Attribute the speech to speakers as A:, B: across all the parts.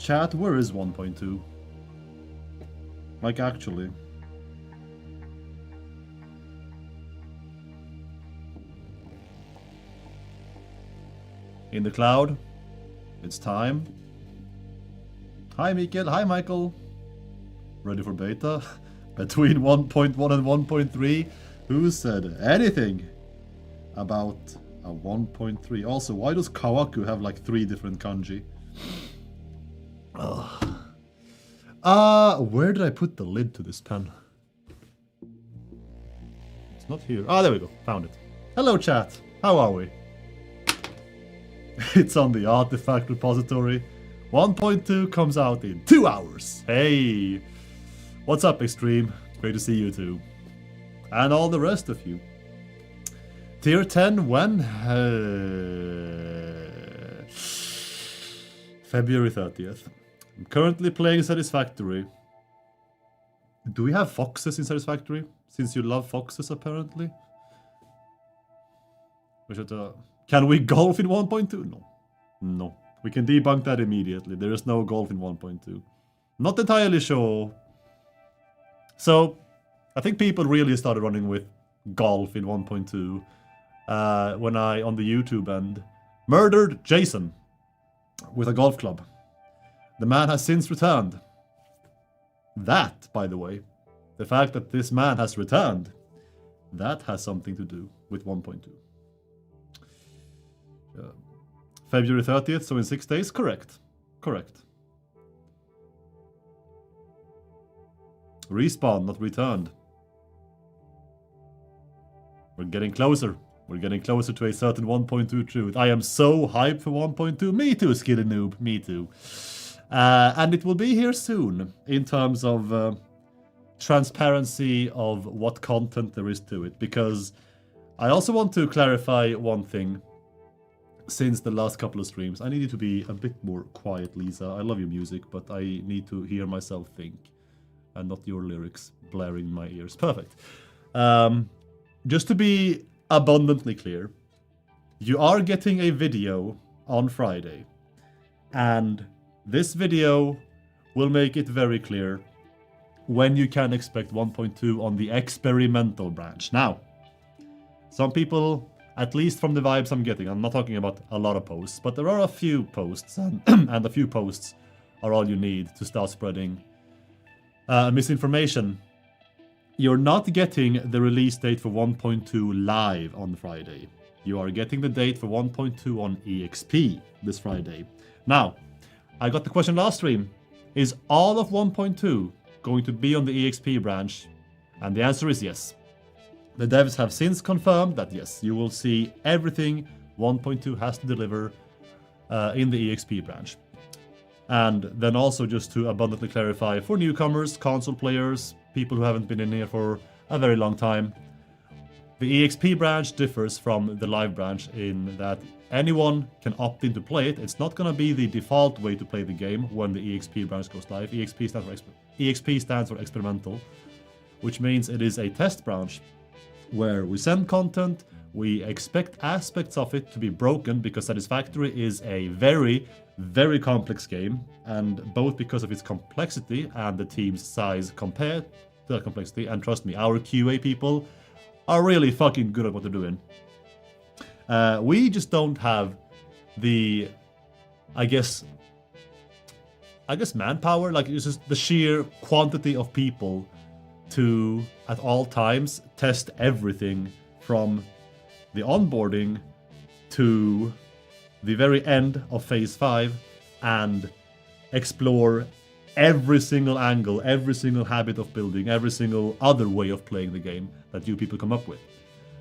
A: Chat, where is 1.2? Like, actually. In the cloud. It's time. Hi, Mikael. Hi, Michael. Ready for beta? Between 1.1 and 1.3? Who said anything about a 1.3? Also, why does Kawaku have like 3 different kanji? Where did I put the lid to this pen? It's not here. Ah, there we go. Found it. Hello, chat. How are we? It's on the artifact repository. 1.2 comes out in 2 hours. Hey! What's up, Extreme? Great to see you too. And all the rest of you. Tier 10 when? February 30th. I'm currently playing Satisfactory. Do we have foxes in Satisfactory? Since you love foxes, apparently. We should, can we golf in 1.2? No. No. We can debunk that immediately. There is no golf in 1.2. Not entirely sure. So, I think people really started running with golf in 1.2 when I, on the YouTube end, murdered Jason with a golf club. The man has since returned. That, by the way, the fact that this man has returned, that has something to do with 1.2. February 30th, so in 6 days? Correct. Correct. Respawn, not returned. We're getting closer. We're getting closer to a certain 1.2 truth. I am so hyped for 1.2. Me too, Skilly Noob. Me too. And it will be here soon in terms of transparency of what content there is to it. Because I also want to clarify one thing. Since the last couple of streams, I need you to be a bit more quiet, Lisa. I love your music, but I need to hear myself think. And not your lyrics blaring in my ears. Perfect. Just to be abundantly clear, you are getting a video on Friday. And this video will make it very clear when you can expect 1.2 on the experimental branch. Now, some people, at least from the vibes I'm getting, I'm not talking about a lot of posts, but there are a few posts, and, and a few posts are all you need to start spreading misinformation. You're not getting the release date for 1.2 live on Friday. You are getting the date for 1.2 on EXP this Friday. Now, I got the question last stream. Is all of 1.2 going to be on the EXP branch? And the answer is yes. The devs have since confirmed that yes, you will see everything 1.2 has to deliver in the EXP branch. And then also just to abundantly clarify for newcomers, console players, people who haven't been in here for a very long time, the EXP branch differs from the live branch in that anyone can opt in to play it. It's not going to be the default way to play the game when the EXP branch goes live. EXP stands for experimental, which means it is a test branch where we send content, we expect aspects of it to be broken because Satisfactory is a very, very complex game, and both because of its complexity and the team's size compared to that complexity, and trust me, our QA people are really fucking good at what they're doing. We just don't have the, I guess manpower, like it's just the sheer quantity of people to, at all times, test everything from the onboarding to the very end of Phase 5 and explore every single angle, every single habit of building, every single other way of playing the game that you people come up with.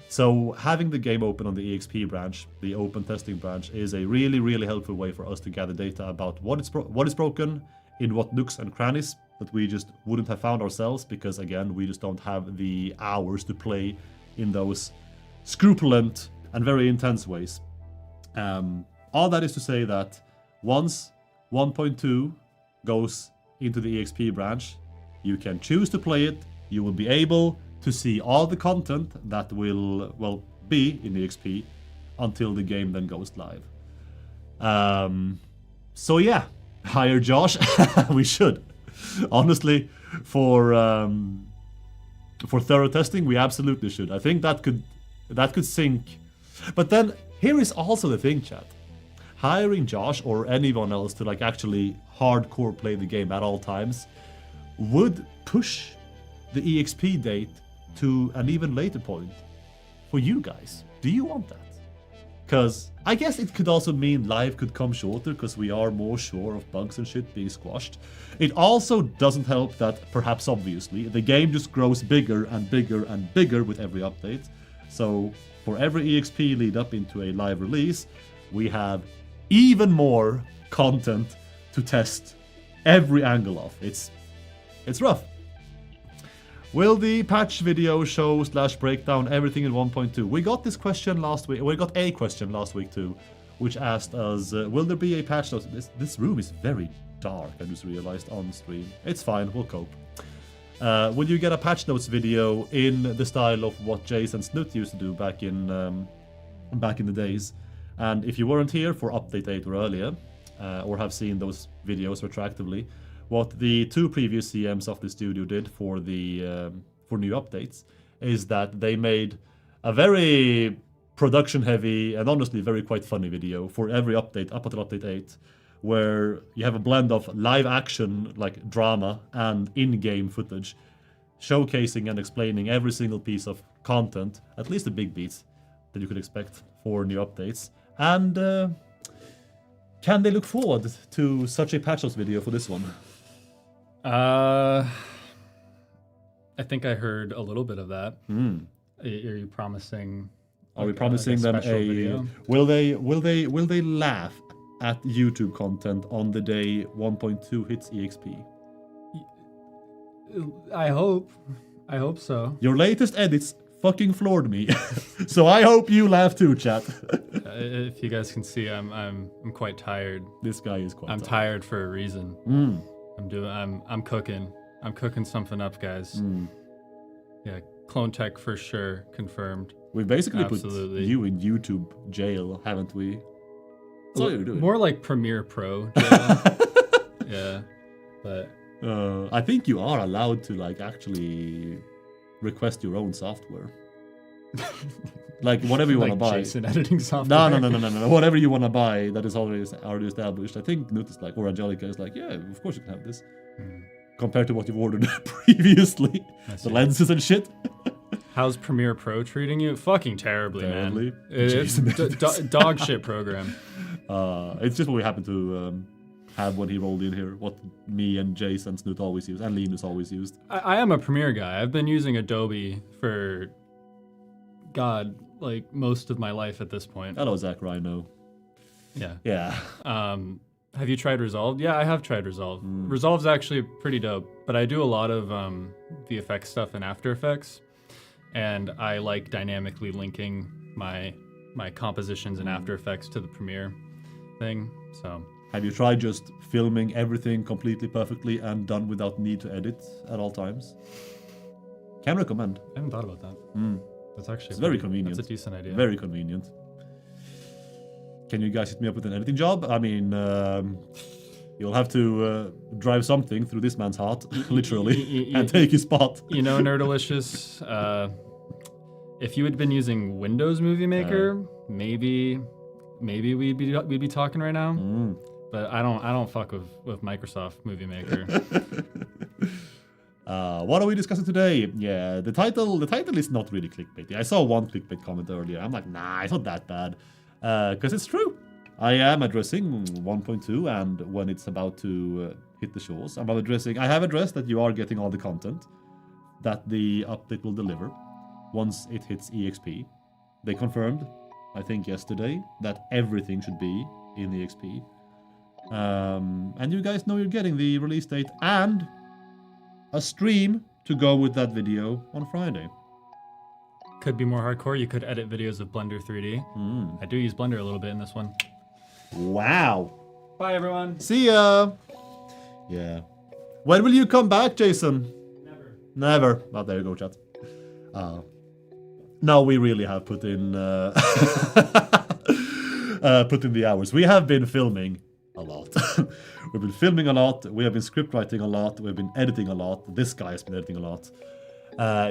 A: So having the game open on the EXP branch, the open testing branch, is a really, really helpful way for us to gather data about what is broken, in what nooks and crannies that we just wouldn't have found ourselves, because again, we just don't have the hours to play in those scrupulent and very intense ways. All that is to say that once 1.2 goes into the EXP branch, you can choose to play it. You will be able to see all the content that will, well, be in EXP until the game then goes live. So yeah, Hire Josh. We should. Honestly, for thorough testing, we absolutely should. I think that could sync. But then here is also the thing, chat. Hiring Josh or anyone else to like actually hardcore play the game at all times would push the EXP date to an even later point for you guys. Do you want that? Because I guess it could also mean live could come shorter because we are more sure of bugs and shit being squashed. It also doesn't help that, perhaps obviously, the game just grows bigger and bigger and bigger with every update. So for every EXP lead up into a live release, we have even more content to test every angle of. It's rough. Will the patch video show / breakdown everything in 1.2? We got this question last week. We got a question last week too, which asked us, will there be a patch notes? This room is very dark, I just realized on stream. It's fine, we'll cope. Will you get a patch notes video in the style of what Jace and Snoot used to do back in the days? And if you weren't here for update 8 or earlier, or have seen those videos retroactively, what the 2 previous CMs of the studio did for the for new updates is that they made a very production heavy and honestly very quite funny video for every update up until update 8, where you have a blend of live action like drama and in-game footage showcasing and explaining every single piece of content, at least the big beats that you could expect for new updates. And can they look forward to such a patch notes video for this one?
B: I think I heard a little bit of that. Are you promising?
A: Are we promising them a
B: video?
A: Will they laugh at YouTube content on the day 1.2 hits EXP?
B: I hope so.
A: Your latest edits fucking floored me. So I hope you laugh too, chat.
B: If you guys can see, I'm quite tired.
A: This guy is quite
B: I'm tired for a reason. I'm cooking. I'm cooking something up, guys. Yeah, Clone Tech for sure, confirmed.
A: We basically
B: Absolutely.
A: put you in YouTube jail, haven't we? That's all you're doing.
B: More like Premiere Pro jail. Yeah, but
A: I think you are allowed to like actually request your own software. Like whatever you want to buy.
B: Jason editing software.
A: No. Whatever you want to buy that is already established. I think Newt is like, or Angelica is like, yeah, of course you can have this. Compared to what you've ordered previously, the lenses and shit.
B: How's Premiere Pro treating you? Fucking terribly, man. It's dog shit program.
A: It's just what we happen to have when he rolled in here. What me and Jace and Snoot always use, and Linus always used.
B: I am a Premiere guy. I've been using Adobe for, God, like most of my life at this point.
A: Hello, Zach Rhino.
B: Yeah. Have you tried Resolve? Yeah, I have tried Resolve. Resolve's actually pretty dope, but I do a lot of VFX stuff in After Effects, and I like dynamically linking my compositions in After Effects to the Premiere thing. So,
A: have you tried just filming everything completely perfectly and done without need to edit at all times? Can recommend.
B: I haven't thought about that. That's actually
A: very convenient.
B: That's a decent idea.
A: Very convenient. Can you guys hit me up with an editing job? I mean, you'll have to drive something through this man's heart, literally, and take his spot.
B: You know, Nerdalicious, if you had been using Windows Movie Maker, maybe we'd be talking right now. But I don't fuck with Microsoft Movie Maker.
A: What are we discussing today? Yeah, the title is not really clickbaity. I saw one clickbait comment earlier. I'm like, nah, it's not that bad. Because it's true. I am addressing 1.2, and when it's about to hit the shores, I have addressed that you are getting all the content that the update will deliver once it hits EXP. They confirmed, I think yesterday, that everything should be in EXP. And you guys know you're getting the release date and a stream to go with that video on Friday.
B: Could be more hardcore. You could edit videos of Blender 3D. I do use Blender a little bit in this one.
A: Wow.
B: Bye, everyone.
A: See ya. Yeah. When will you come back, Jason? Never. Oh, there you go, chat. No, we really have put in put in the hours. We have been filming a lot. We've been filming a lot. We have been script writing a lot. We've been editing a lot. This guy has been editing a lot.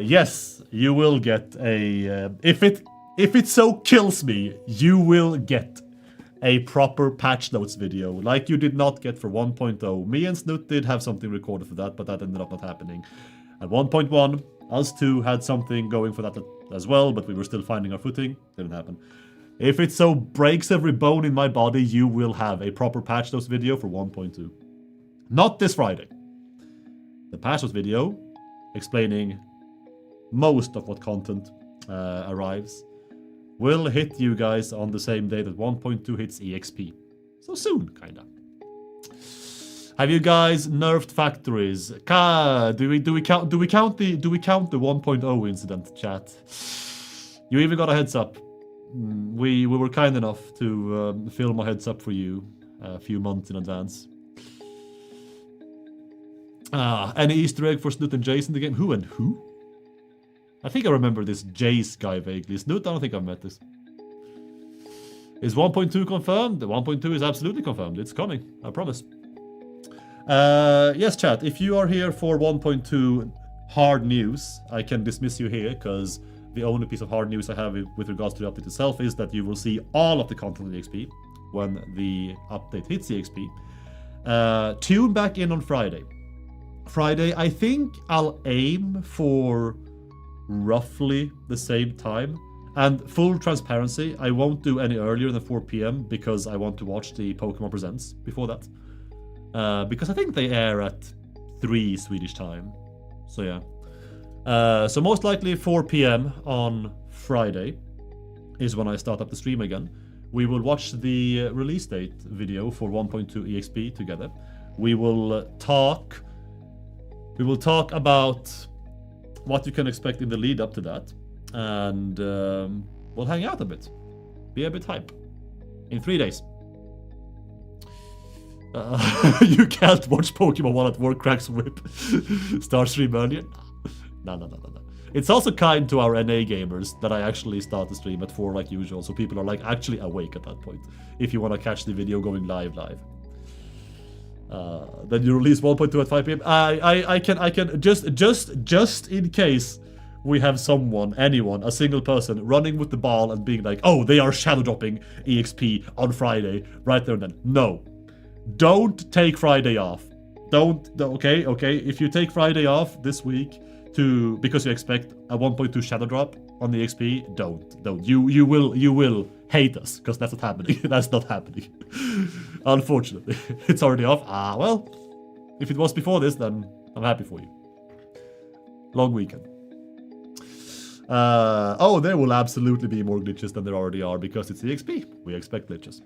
A: Yes, you will get a... if it so kills me, you will get a proper patch notes video, like you did not get for 1.0. Me and Snoot did have something recorded for that, but that ended up not happening. At 1.1, us two had something going for that as well, but we were still finding our footing. Didn't happen. If it so breaks every bone in my body, you will have a proper patch notes video for 1.2. Not this Friday. The patch notes video explaining most of what content arrives will hit you guys on the same day that 1.2 hits EXP. So soon, kinda. Have you guys nerfed factories? Do we count the 1.0 incident, chat? You even got a heads up. We were kind enough to film a heads up for you a few months in advance. Any Easter egg for Snoot and Jace in the game? Who and who? I think I remember this Jace guy vaguely. Snoot, I don't think I've met this. Is 1.2 confirmed? The 1.2 is absolutely confirmed. It's coming, I promise. Yes, chat, if you are here for 1.2 hard news, I can dismiss you here, because the only piece of hard news I have with regards to the update itself is that you will see all of the content in EXP when the update hits EXP. Tune back in on Friday. Friday, I think I'll aim for roughly the same time. And full transparency, I won't do any earlier than 4 p.m. because I want to watch the Pokemon Presents before that. Because I think they air at 3 Swedish time. So yeah. So most likely 4 p.m. on Friday is when I start up the stream again. We will watch the release date video for 1.2 EXP together. We will talk about what you can expect in the lead up to that. And we'll hang out a bit. Be a bit hype. In 3 days. You can't watch Pokemon while at work, cracks whip. Start stream earlier. No. It's also kind to our NA gamers that I actually start the stream at 4 like usual, so people are like actually awake at that point. If you want to catch the video going live. Then you release 1.2 at 5 p.m. I can just in case we have anyone, a single person running with the ball and being like, oh, they are shadow dropping EXP on Friday right there and then. No. Don't take Friday off. Okay. If you take Friday off this week because you expect a 1.2 shadow drop on the EXP, don't. You will hate us because that's not happening. That's not happening. Unfortunately, it's already off. Well, if it was before this, then I'm happy for you. Long weekend. There will absolutely be more glitches than there already are because it's EXP. We expect glitches.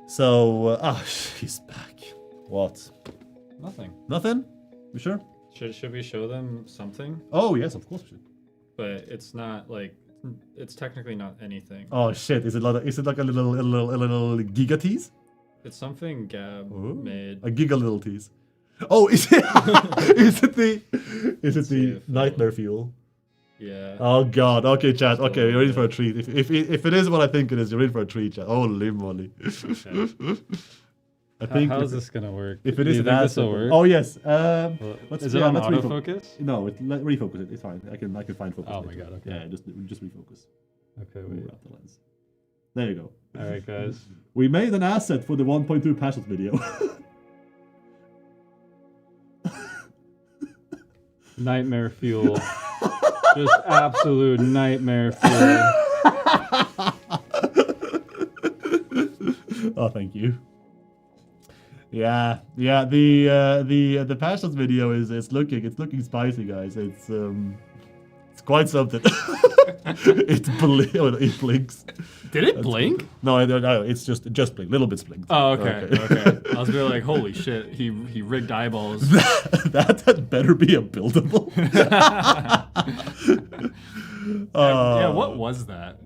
A: So, she's back. What? Nothing? You sure?
B: Should we show them something?
A: Oh, yes, of course we should.
B: But it's not like, it's technically not anything.
A: Oh shit! Is it like a little giga tease?
B: It's something Gab made.
A: A giga little tease. Oh, is it? is it the nightmare fuel?
B: Yeah.
A: Oh god. Okay, chat. Okay, you're in for a treat. If it is what I think it is, you're in for a treat, chat. Holy moly.
B: Okay.
A: I think.
B: How's this gonna work?
A: If it is,
B: this will work.
A: Oh yes.
B: Is it on autofocus?
A: No, refocus it. It's fine. I can find focus.
B: Oh my god. Okay.
A: Yeah, just refocus.
B: Okay. Wait.
A: Move out the lens. There you go.
B: All right, guys.
A: We made an asset for the 1.2 patches video.
B: Nightmare fuel. Just absolute nightmare fuel.
A: Oh, thank you. Yeah. The passions video is looking spicy, guys. It's quite something. It blinks.
B: Did it blink?
A: No, it's just blink. Little bits blink.
B: Oh, okay. I was really like, holy shit, he rigged eyeballs.
A: that had better be a buildable.
B: Yeah, what was that?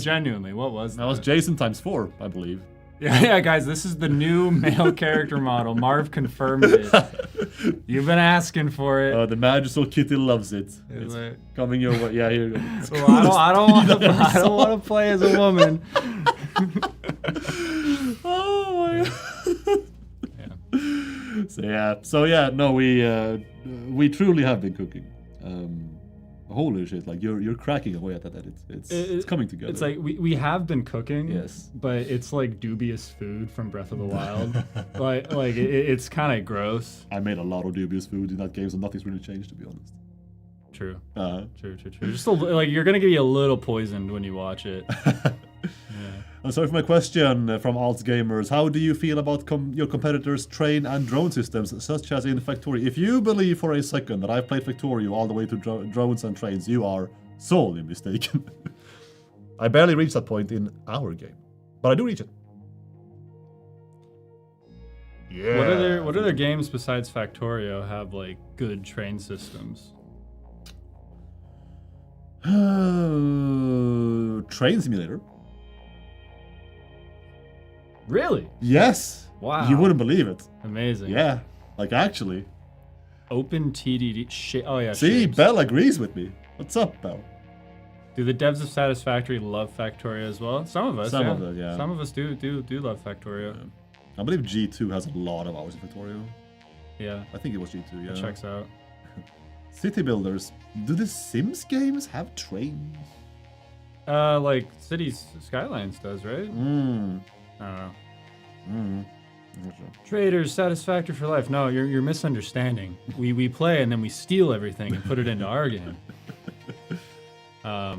B: Genuinely, what was that?
A: That was Jason ×4, I believe.
B: Yeah, guys, this is the new male character model. Marv confirmed it. You've been asking for it.
A: The Magical Kitty loves it. It's coming your way. Yeah, here you go.
B: Well, I don't want to play as a woman.
A: Oh my god.
B: Yeah.
A: We truly have been cooking. Holy shit! Like you're cracking away at that edit. It's coming together.
B: It's like we have been cooking.
A: Yes.
B: But it's like dubious food from Breath of the Wild. It's kind of gross.
A: I made a lot of dubious food in that game, so nothing's really changed, to be honest.
B: True. True. Just like you're gonna get you a little poisoned when you watch it. Yeah.
A: Sorry for my question from Alts Gamers. How do you feel about your competitors' train and drone systems, such as in Factorio? If you believe for a second that I've played Factorio all the way to drones and trains, you are sorely mistaken. I barely reached that point in our game, but I do reach it. Yeah.
B: What other games besides Factorio have like good train systems?
A: Train Simulator.
B: Really?
A: Yes.
B: Wow.
A: You wouldn't believe it.
B: Amazing.
A: Yeah. Like actually.
B: Open TDD. Oh yeah.
A: See,
B: shapes.
A: Belle agrees with me. What's up, Belle?
B: Do the devs of Satisfactory love Factorio as well? Some of us.
A: Some of us, yeah.
B: Some of us do love Factorio.
A: Yeah. I believe G2 has a lot of hours in Factorio.
B: Yeah.
A: I think it was G2. Yeah.
B: It checks out.
A: City builders. Do the Sims games have trains?
B: Like Cities Skylines does, right? I don't know. Traders, Satisfactory for life. No, you're misunderstanding. We play and then we steal everything and put it into our game. I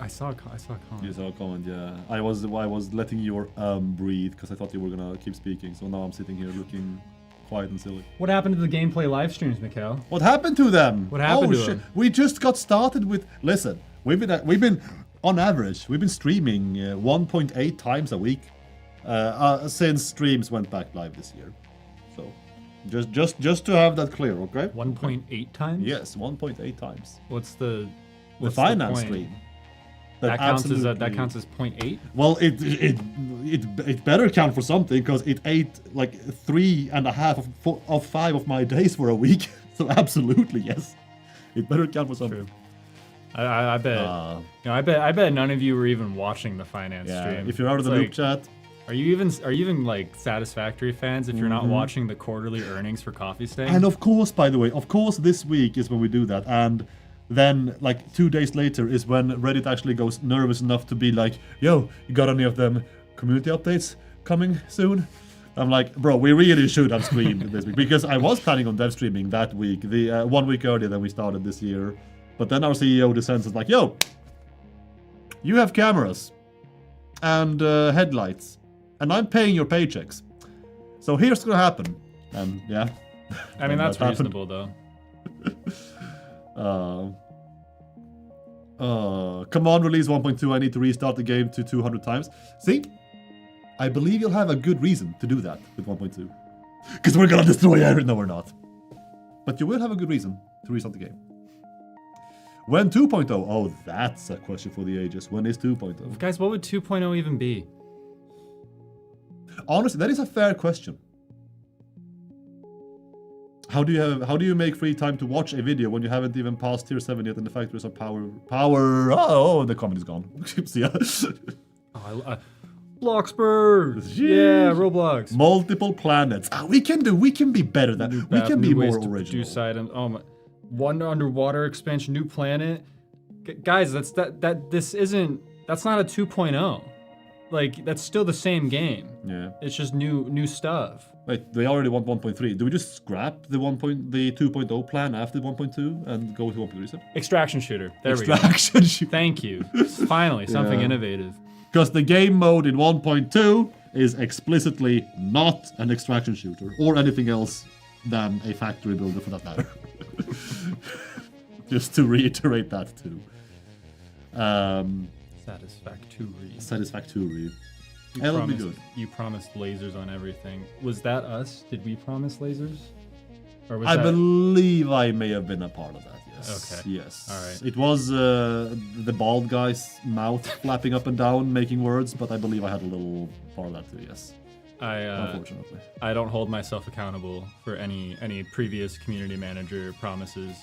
B: saw a comment.
A: You saw a comment, yeah. I was letting your breathe because I thought you were gonna keep speaking. So now I'm sitting here looking quiet and silly.
B: What happened to the gameplay live streams, Mikhail?
A: What happened to them?
B: What happened to them?
A: We just got started with. Listen, we've been on average we've been streaming 1.8 times a week since streams went back live this year. So just to have that clear, okay?
B: 1.8 times?
A: Yes, 1.8 times.
B: What's the
A: finance stream?
B: That counts as 0.8?
A: Well, it better count for something because it ate like 3.5 of 5 of my days for a week. So absolutely yes, it better count for something.
B: True. I bet. I bet none of you were even watching the finance stream.
A: If you're out of the loop chat.
B: Are you even like Satisfactory fans if you're not watching the quarterly earnings for Coffee Stain?
A: And of course, by the way, this week is when we do that, and then like 2 days later is when Reddit actually goes nervous enough to be like, yo, you got any of them community updates coming soon? I'm like, bro, we really should have streamed this week because I was planning on dev streaming that week, the 1 week earlier than we started this year. But then our CEO descends and is like, yo, you have cameras and headlights, and I'm paying your paychecks. So here's what's gonna happen. And yeah.
B: I mean, that's reasonable though.
A: Come on, release 1.2. I need to restart the game to 200 times. See? I believe you'll have a good reason to do that with 1.2. Because we're gonna destroy everything. No, we're not. But you will have a good reason to restart the game. When 2.0? Oh, that's a question for the ages. When is 2.0?
B: Guys, what would 2.0 even be?
A: Honestly, that is a fair question. How do you make free time to watch a video when you haven't even passed tier 7 yet and the factories are power? Oh, the comment is gone. See ya.
B: Bloxburg! Yeah, Roblox.
A: Multiple planets. We can be better than we can be more original.
B: Produce items. Oh my. One underwater expansion, new planet. Guys, that's not a 2.0. Like, that's still the same game.
A: Yeah.
B: It's just new stuff.
A: Wait, they already want 1.3. Do we just scrap the 2.0 plan after 1.2 and go to 1.3?
B: Extraction shooter. There we go.
A: Extraction shooter.
B: Thank you. Finally, something innovative.
A: Because the game mode in 1.2 is explicitly not an extraction shooter or anything else than a factory builder for that matter. Just to reiterate that too. Satisfactory. That'll be good.
B: You promised lasers on everything. Was that us? Did we promise lasers? Or was
A: I believe I may have been a part of that, yes.
B: Okay.
A: Yes.
B: All right.
A: It was the bald guy's mouth flapping up and down, making words, but I believe I had a little part of that too, yes. Unfortunately.
B: I don't hold myself accountable for any previous community manager promises.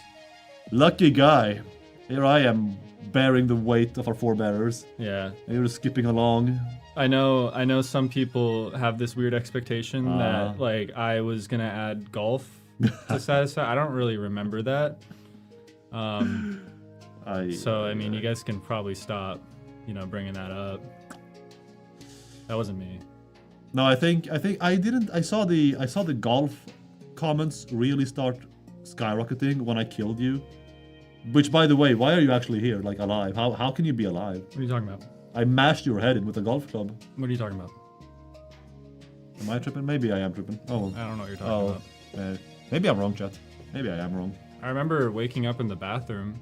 A: Lucky guy. Here I am bearing the weight of our forebearers.
B: Yeah.
A: And you're skipping along.
B: I know some people have this weird expectation that like I was gonna add golf to satisfy. I don't really remember that. So I mean, you guys can probably stop, bringing that up. That wasn't me.
A: No, I think I didn't. I saw the golf comments really start skyrocketing when I killed you. Which, by the way, why are you actually here, like alive? How can you be alive?
B: What are you talking about?
A: I mashed your head in with a golf club.
B: What are you talking about?
A: Am I tripping? Maybe I am tripping. Oh,
B: I don't know what you're talking about.
A: Maybe I'm wrong, chat. Maybe I am wrong.
B: I remember waking up in the bathroom,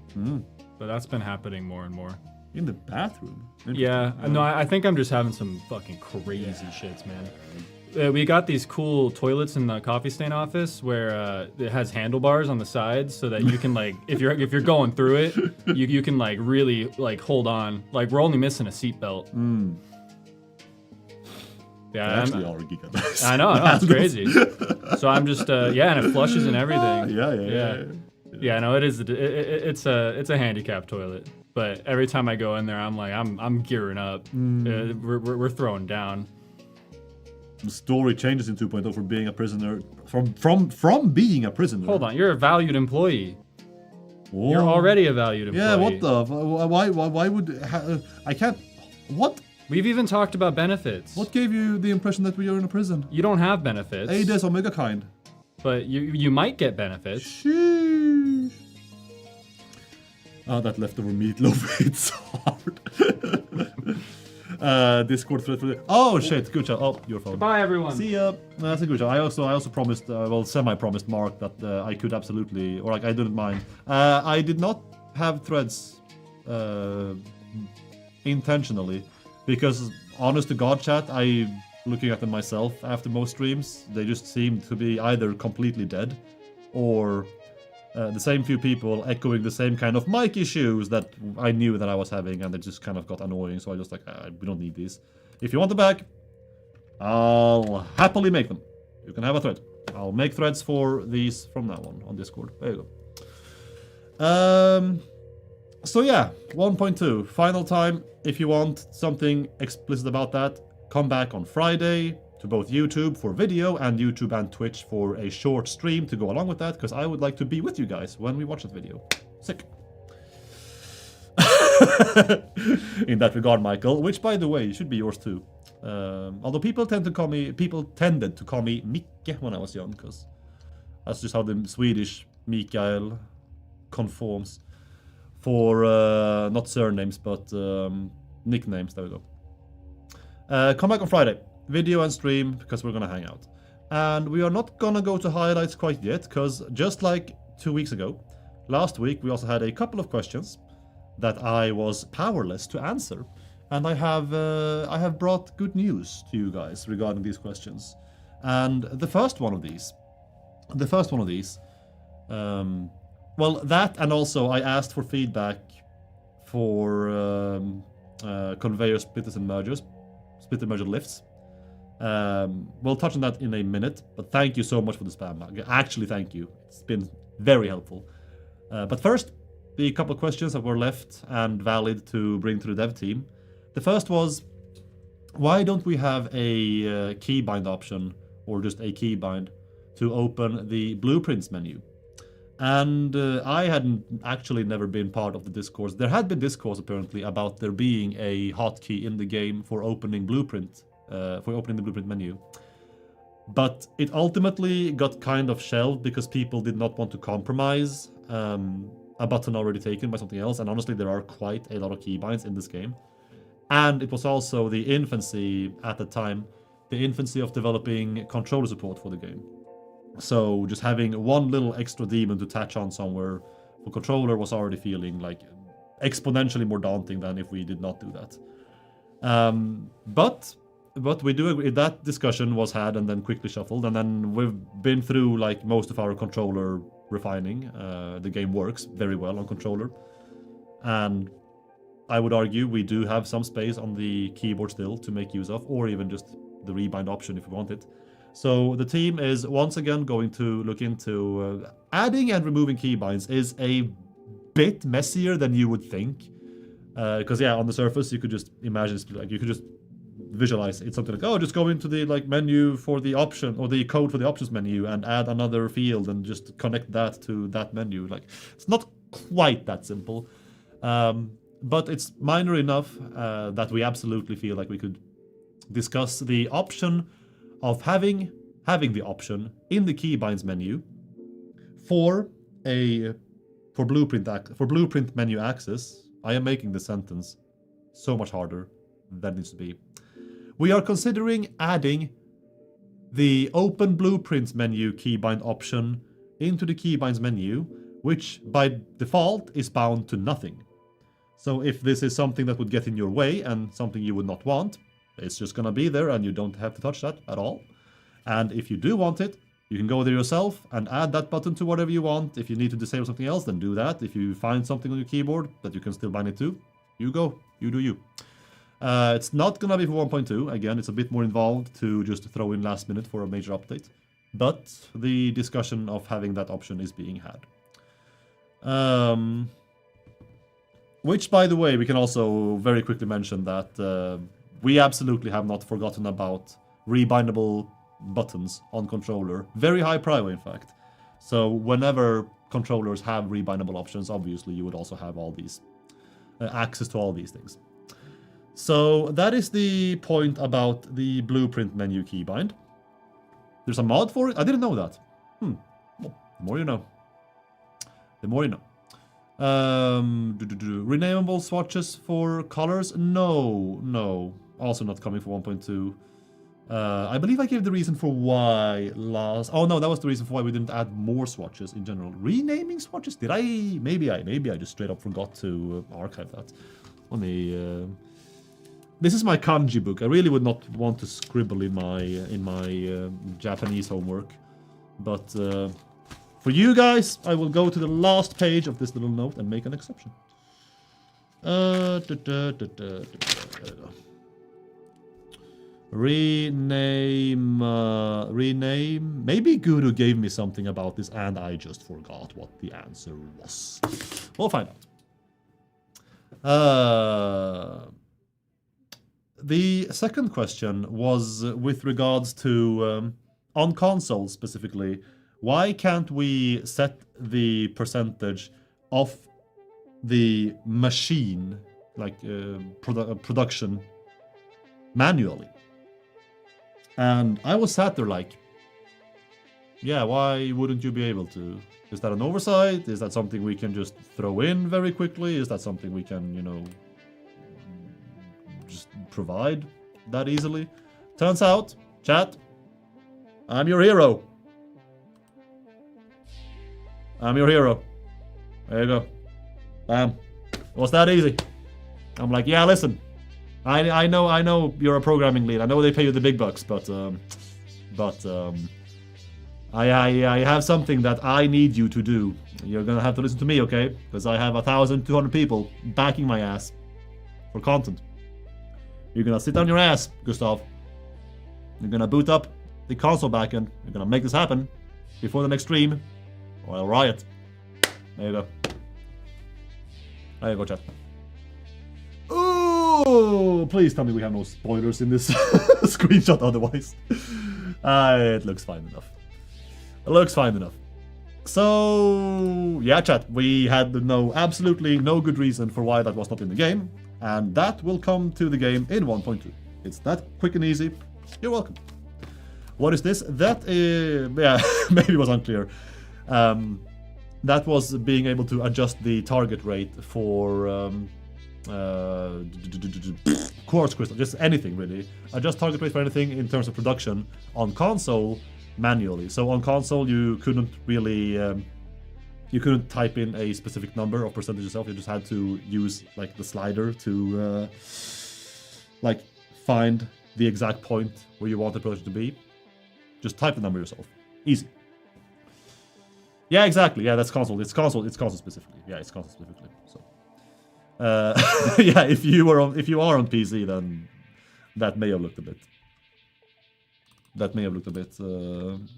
B: but that's been happening more and more.
A: In the bathroom?
B: Yeah, no, I think I'm just having some fucking crazy shits, man. We got these cool toilets in the coffee stain office where it has handlebars on the sides so that you can like, if you're going through it, you can like really like hold on. Like we're only missing a seatbelt. Yeah,
A: actually are giga.
B: I know, it's crazy. So I'm just and it flushes and everything. Yeah. No, it is. It's a handicap toilet. But every time I go in there, I'm like, I'm gearing up. We're throwing down.
A: The story changes in 2.0 from being a prisoner, from being a prisoner.
B: Hold on, you're a valued employee. Whoa. You're already a valued employee.
A: Yeah, what the? Why would I can't? What?
B: We've even talked about benefits.
A: What gave you the impression that we are in a prison?
B: You don't have benefits.
A: Des Omega kind.
B: But you might get benefits.
A: Sheesh. Oh, that leftover meatloaf hits hard. Discord thread for the... Oh shit, good job. Oh, your phone.
B: Goodbye, everyone.
A: See ya. That's a good job. I also promised, semi-promised Mark that I could absolutely, or like I didn't mind. I did not have threads intentionally, because honest to God, chat, looking at them myself after most streams, they just seemed to be either completely dead, or the same few people echoing the same kind of mic issues that I knew that I was having, and it just kind of got annoying, so I just like, we don't need these. If you want them back, I'll happily make them. You can have a thread. I'll make threads for these from now on Discord. There you go. So yeah, 1.2, final time. If you want something explicit about that, come back on Friday to both YouTube for video and YouTube and Twitch for a short stream to go along with that, because I would like to be with you guys when we watch that video. Sick. In that regard, Michael, which by the way should be yours too. Although people tended to call me Micke when I was young, because that's just how the Swedish Mikael conforms for not surnames but nicknames. There we go. Come back on Friday, video and stream, because we're gonna hang out, and we are not gonna go to highlights quite yet, because just like 2 weeks ago, last week we also had a couple of questions that I was powerless to answer, and I have brought good news to you guys regarding these questions. And the first one of these, well, that, and also I asked for feedback for conveyor splitters and mergers, splitter merger lifts. We'll touch on that in a minute, but thank you so much for the spam. Actually, thank you. It's been very helpful. But first, the couple of questions that were left and valid to bring to the dev team. The first was, why don't we have a keybind option, or just a keybind, to open the blueprints menu? And I hadn't actually never been part of the discourse. There had been discourse apparently about there being a hotkey in the game for opening the blueprint menu. But it ultimately got kind of shelved because people did not want to compromise a button already taken by something else. And honestly, there are quite a lot of keybinds in this game. And it was also the infancy at the time, the infancy of developing controller support for the game. So just having one little extra daemon to attach on somewhere for controller was already feeling like exponentially more daunting than if we did not do that. But we do agree that discussion was had and then quickly shuffled, and then we've been through like most of our controller refining. The game works very well on controller, and I would argue we do have some space on the keyboard still to make use of, or even just the rebind option if we want it. So the team is once again going to look into adding and removing keybinds. Is a bit messier than you would think. Because yeah, on the surface you could just imagine, like you could just visualize it's something like, oh, just go into the like menu for the option or the code for the options menu and add another field and just connect that to that menu. Like it's not quite that simple, but it's minor enough that we absolutely feel like we could discuss the option of having the option in the keybinds menu for blueprint menu access. I am making the sentence so much harder than it needs to be. We are considering adding the open blueprints menu keybind option into the keybinds menu, which by default is bound to nothing. So if this is something that would get in your way and something you would not want, it's just gonna be there and you don't have to touch that at all. And if you do want it, you can go there yourself and add that button to whatever you want. If you need to disable something else, then do that. If you find something on your keyboard that you can still bind it to, you go, you do you. It's not gonna be for 1.2. Again, it's a bit more involved to just throw in last minute for a major update. But the discussion of having that option is being had. Which, by the way, we can also very quickly mention that we absolutely have not forgotten about rebindable buttons on controller. Very high prio, in fact. So whenever controllers have rebindable options, obviously you would also have all these access to all these things. So that is the point about the blueprint menu keybind. There's a mod for it? I didn't know that. Well, the more you know. The more you know. Renameable swatches for colors? No. Also not coming for 1.2. I believe I gave the reason for why last... Oh no, that was the reason for why we didn't add more swatches in general. Renaming swatches? Did I? Maybe I just straight up forgot to archive that. Let me... This is my kanji book. I really would not want to scribble in my Japanese homework. But for you guys, I will go to the last page of this little note and make an exception. Rename. Maybe Guru gave me something about this and I just forgot what the answer was. We'll find out. The second question was with regards to, on console specifically, why can't we set the percentage of the machine, like production, manually? And I was sat there like, yeah, why wouldn't you be able to? Is that an oversight? Is that something we can just throw in very quickly? Is that something we can, you know, just provide that easily? Turns out, chat, I'm your hero. I'm your hero. There you go. Bam. It was that easy. I'm like, yeah, listen. I know you're a programming lead. I know they pay you the big bucks, but I have something that I need you to do. You're gonna have to listen to me, okay? Because I have 1,200 people backing my ass for content. You're gonna sit on your ass, Gustav. You're gonna boot up the console backend. You're gonna make this happen before the next stream, or I'll riot. There you go. There you go, chat. Oh, please tell me we have no spoilers in this screenshot otherwise. It looks fine enough. It looks fine enough. So, yeah, chat, we had absolutely no good reason for why that was not in the game, and that will come to the game in 1.2. It's that quick and easy. You're welcome. What is this? That is, yeah, maybe it was unclear. That was being able to adjust the target rate for quartz crystal, just anything really. Adjust target rate for anything in terms of production on console manually. So on console you couldn't really you couldn't type in a specific number of percentage yourself. You just had to use like the slider to like find the exact point where you want the production to be. Just type the number yourself. Easy. Yeah, exactly. Yeah, that's console. It's console specifically. Yeah, it's console specifically. So yeah, if you are on PC, then that may have looked a bit.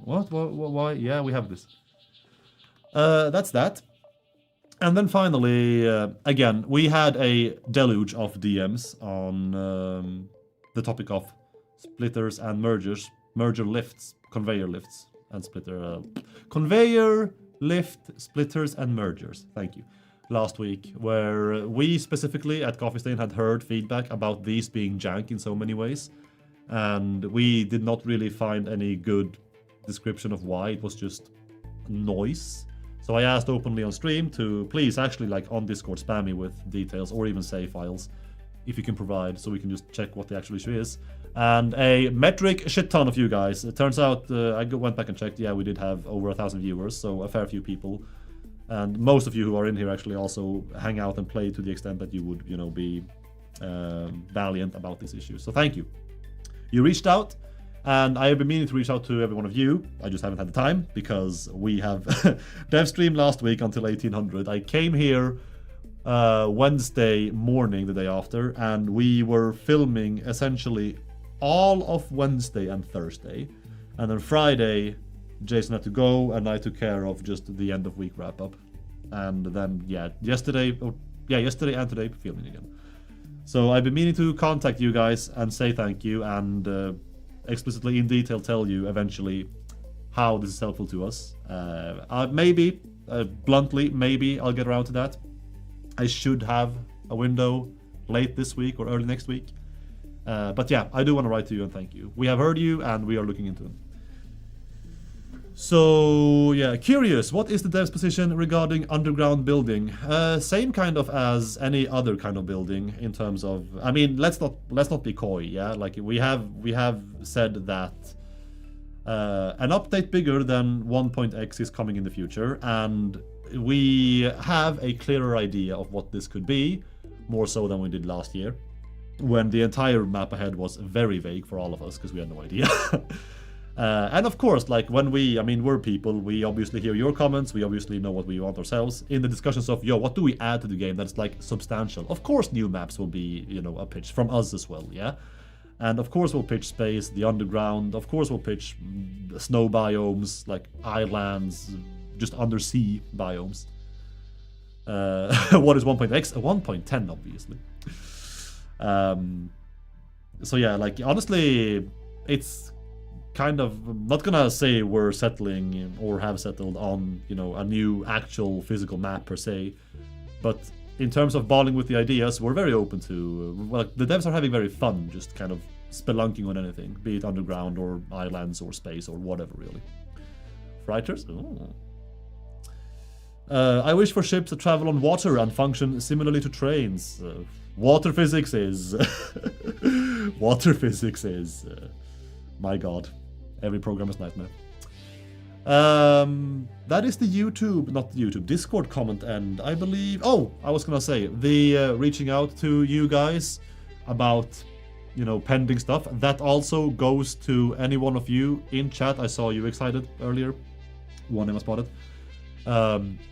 A: What? Why? Yeah, we have this. That's that. And then finally, again, we had a deluge of DMs on the topic of splitters and mergers, merger lifts, conveyor lifts, and splitter. Conveyor, lift, splitters, and mergers. Thank you. Last week, where we specifically at Coffee Stain had heard feedback about these being jank in so many ways. And we did not really find any good description of why. It was just noise. So I asked openly on stream to please actually like on Discord spam me with details or even save files if you can provide, so we can just check what the actual issue is. And a metric shit ton of you guys. It turns out I went back and checked. Yeah, we did have over 1,000 viewers, so a fair few people. And most of you who are in here actually also hang out and play to the extent that you would, you know, be valiant about this issue. So thank you. You reached out. And I have been meaning to reach out to every one of you. I just haven't had the time because we have dev stream last week until 1800. I came here Wednesday morning, the day after, and we were filming essentially all of Wednesday and Thursday. And then Friday, Jason had to go, and I took care of just the end of week wrap up. And then, yesterday and today, filming again. So I've been meaning to contact you guys and say thank you and explicitly in detail tell you eventually how this is helpful to us. Maybe, bluntly, maybe I'll get around to that. I should have a window late this week or early next week. But yeah, I do want to write to you and thank you. We have heard you and we are looking into it. So yeah, curious, what is the dev's position regarding underground building? Same kind of as any other kind of building in terms of, I mean, let's not be coy, yeah? Like we have said that an update bigger than 1.x is coming in the future, and we have a clearer idea of what this could be, more so than we did last year, when the entire map ahead was very vague for all of us because we had no idea. And of course, like when we're people, we obviously hear your comments, we obviously know what we want ourselves. In the discussions of, what do we add to the game that's like substantial? Of course new maps will be, a pitch from us as well, yeah? And of course we'll pitch space, the underground, of course we'll pitch snow biomes, like islands, just undersea biomes. What is 1.x? 1.10 obviously. So yeah, like honestly, it's kind of, I'm not gonna say we're settling or have settled on, a new actual physical map per se, but in terms of balling with the ideas, we're very open to, the devs are having very fun just kind of spelunking on anything, be it underground or islands or space or whatever really. Freighters? Oh. I wish for ships to travel on water and function similarly to trains. Water physics is... my god. Every programmer's nightmare. That is the Discord comment end, I believe. Oh, I was gonna say, the reaching out to you guys about, pending stuff. That also goes to any one of you in chat. I saw you excited earlier. One name I spotted.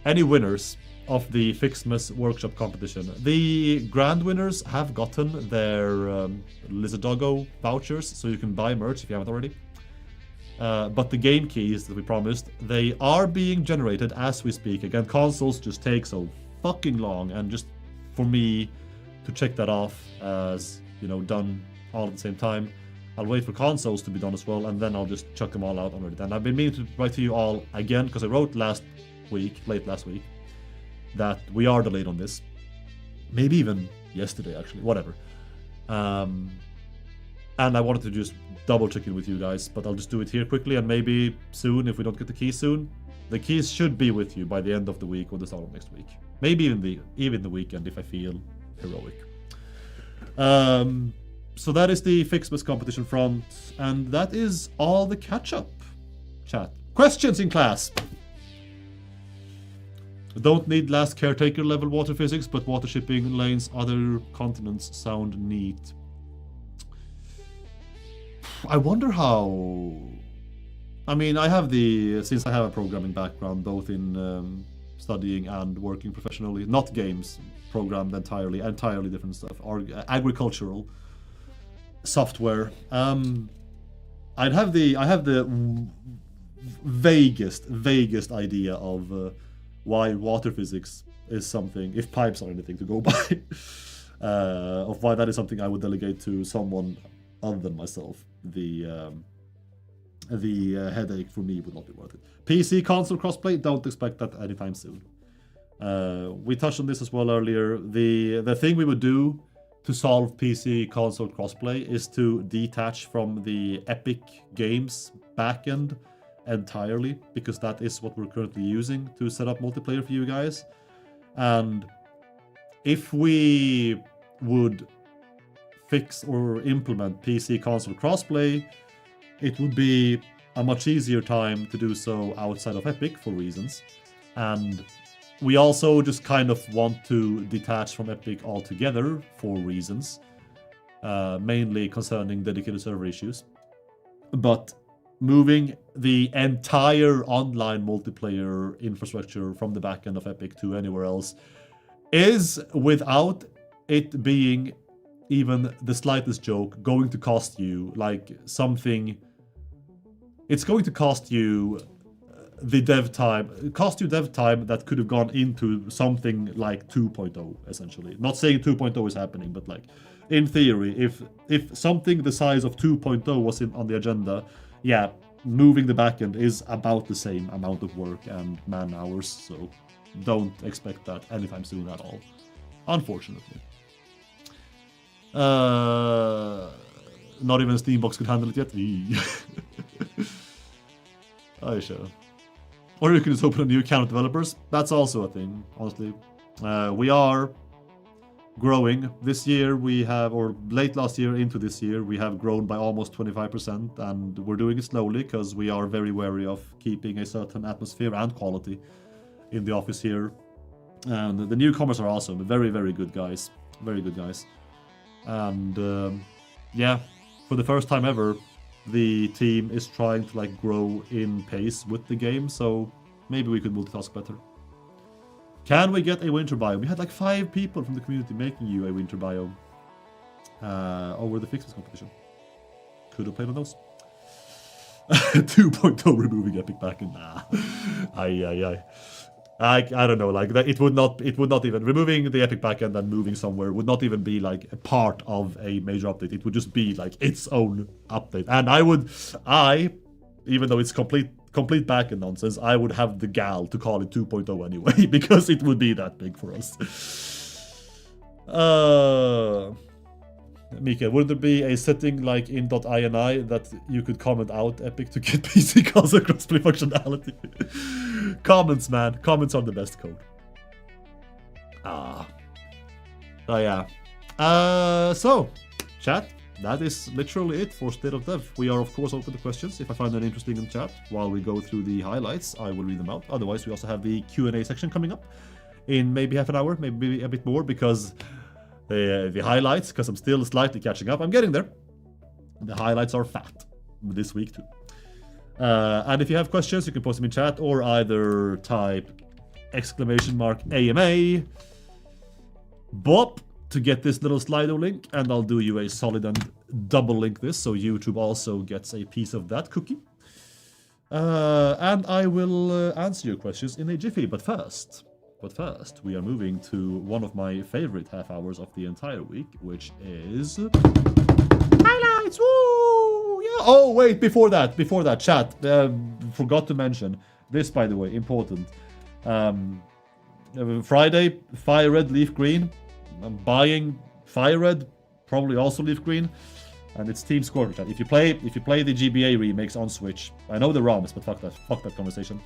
A: Any winners of the Fixmas workshop competition. The grand winners have gotten their Lizardogo vouchers, so you can buy merch if you haven't already. But the game keys that we promised, they are being generated as we speak. Again, consoles just take so fucking long, and just for me to check that off as, done all at the same time, I'll wait for consoles to be done as well, and then I'll just chuck them all out on Reddit. And I've been meaning to write to you all again, because I wrote late last week, that we are delayed on this. Maybe even yesterday, actually, whatever. And I wanted to just double check in with you guys, but I'll just do it here quickly, and maybe soon, if we don't get the keys soon, the keys should be with you by the end of the week or the start of next week. Maybe even the weekend if I feel heroic. So that is the Fixmas competition front, and that is all the catch-up chat. Questions in class? Don't need last caretaker level water physics, but water shipping lanes other continents sound neat. I wonder how... I mean, since I have a programming background, both in studying and working professionally, not games, programmed entirely different stuff, or agricultural software. I have the vaguest idea of why water physics is something, if pipes are anything to go by, of why that is something I would delegate to someone other than myself. The headache for me would not be worth it. PC console crossplay, don't expect that anytime soon. We touched on this as well earlier. The thing we would do to solve PC console crossplay is to detach from the Epic Games backend entirely, because that is what we're currently using to set up multiplayer for you guys. And if we would fix or implement PC console crossplay, it would be a much easier time to do so outside of Epic for reasons. And we also just kind of want to detach from Epic altogether for reasons, mainly concerning dedicated server issues. But moving the entire online multiplayer infrastructure from the backend of Epic to anywhere else is, without it being even the slightest joke, going to cost you like something. It's going to cost you the dev time, that could have gone into something like 2.0, essentially. Not saying 2.0 is happening, but like in theory, if something the size of 2.0 was on the agenda, yeah, moving the backend is about the same amount of work and man hours, so don't expect that anytime soon at all, unfortunately. Not even a Steambox could handle it yet. I sure. Or you can just open a new account with developers. That's also a thing, honestly. We are growing. This year we have, or late last year into this year, we have grown by almost 25%, and we're doing it slowly because we are very wary of keeping a certain atmosphere and quality in the office here. And the newcomers are awesome. Very, very good guys. Very good guys. And yeah, for the first time ever, the team is trying to like grow in pace with the game, so maybe we could multitask better. Can we get a winter biome? We had like 5 people from the community making you a winter biome over the Fixmas competition. Could have played on those. 2.0 removing Epic backend. Nah. I don't know, like that it would not even, removing the Epic backend and moving somewhere would not even be like a part of a major update. It would just be like its own update. And I even though it's complete backend nonsense, I would have the gall to call it 2.0 anyway, because it would be that big for us. Mika, would there be a setting like in .ini that you could comment out Epic to get PC console crossplay functionality? Comments, man. Comments are the best code. Oh yeah. So, chat, that is literally it for State of Dev. We are, of course, open to questions. If I find them interesting in the chat while we go through the highlights, I will read them out. Otherwise, we also have the Q&A section coming up in maybe half an hour, maybe a bit more, because the highlights, because I'm still slightly catching up. I'm getting there. The highlights are fat this week too. And if you have questions, you can post them in chat or either type !AMA BOP to get this little Slido link, and I'll do you a solid and double link this so YouTube also gets a piece of that cookie. And I will answer your questions in a jiffy, but first, we are moving to one of my favorite half hours of the entire week, which is highlights. Woo! Yeah. Oh wait, before that, chat. Forgot to mention this, by the way, important. Friday, Fire Red, Leaf Green. I'm buying Fire Red, probably also Leaf Green, and it's Team Squirtle, chat. If you play the GBA remakes on Switch, I know the ROMs, but fuck that conversation.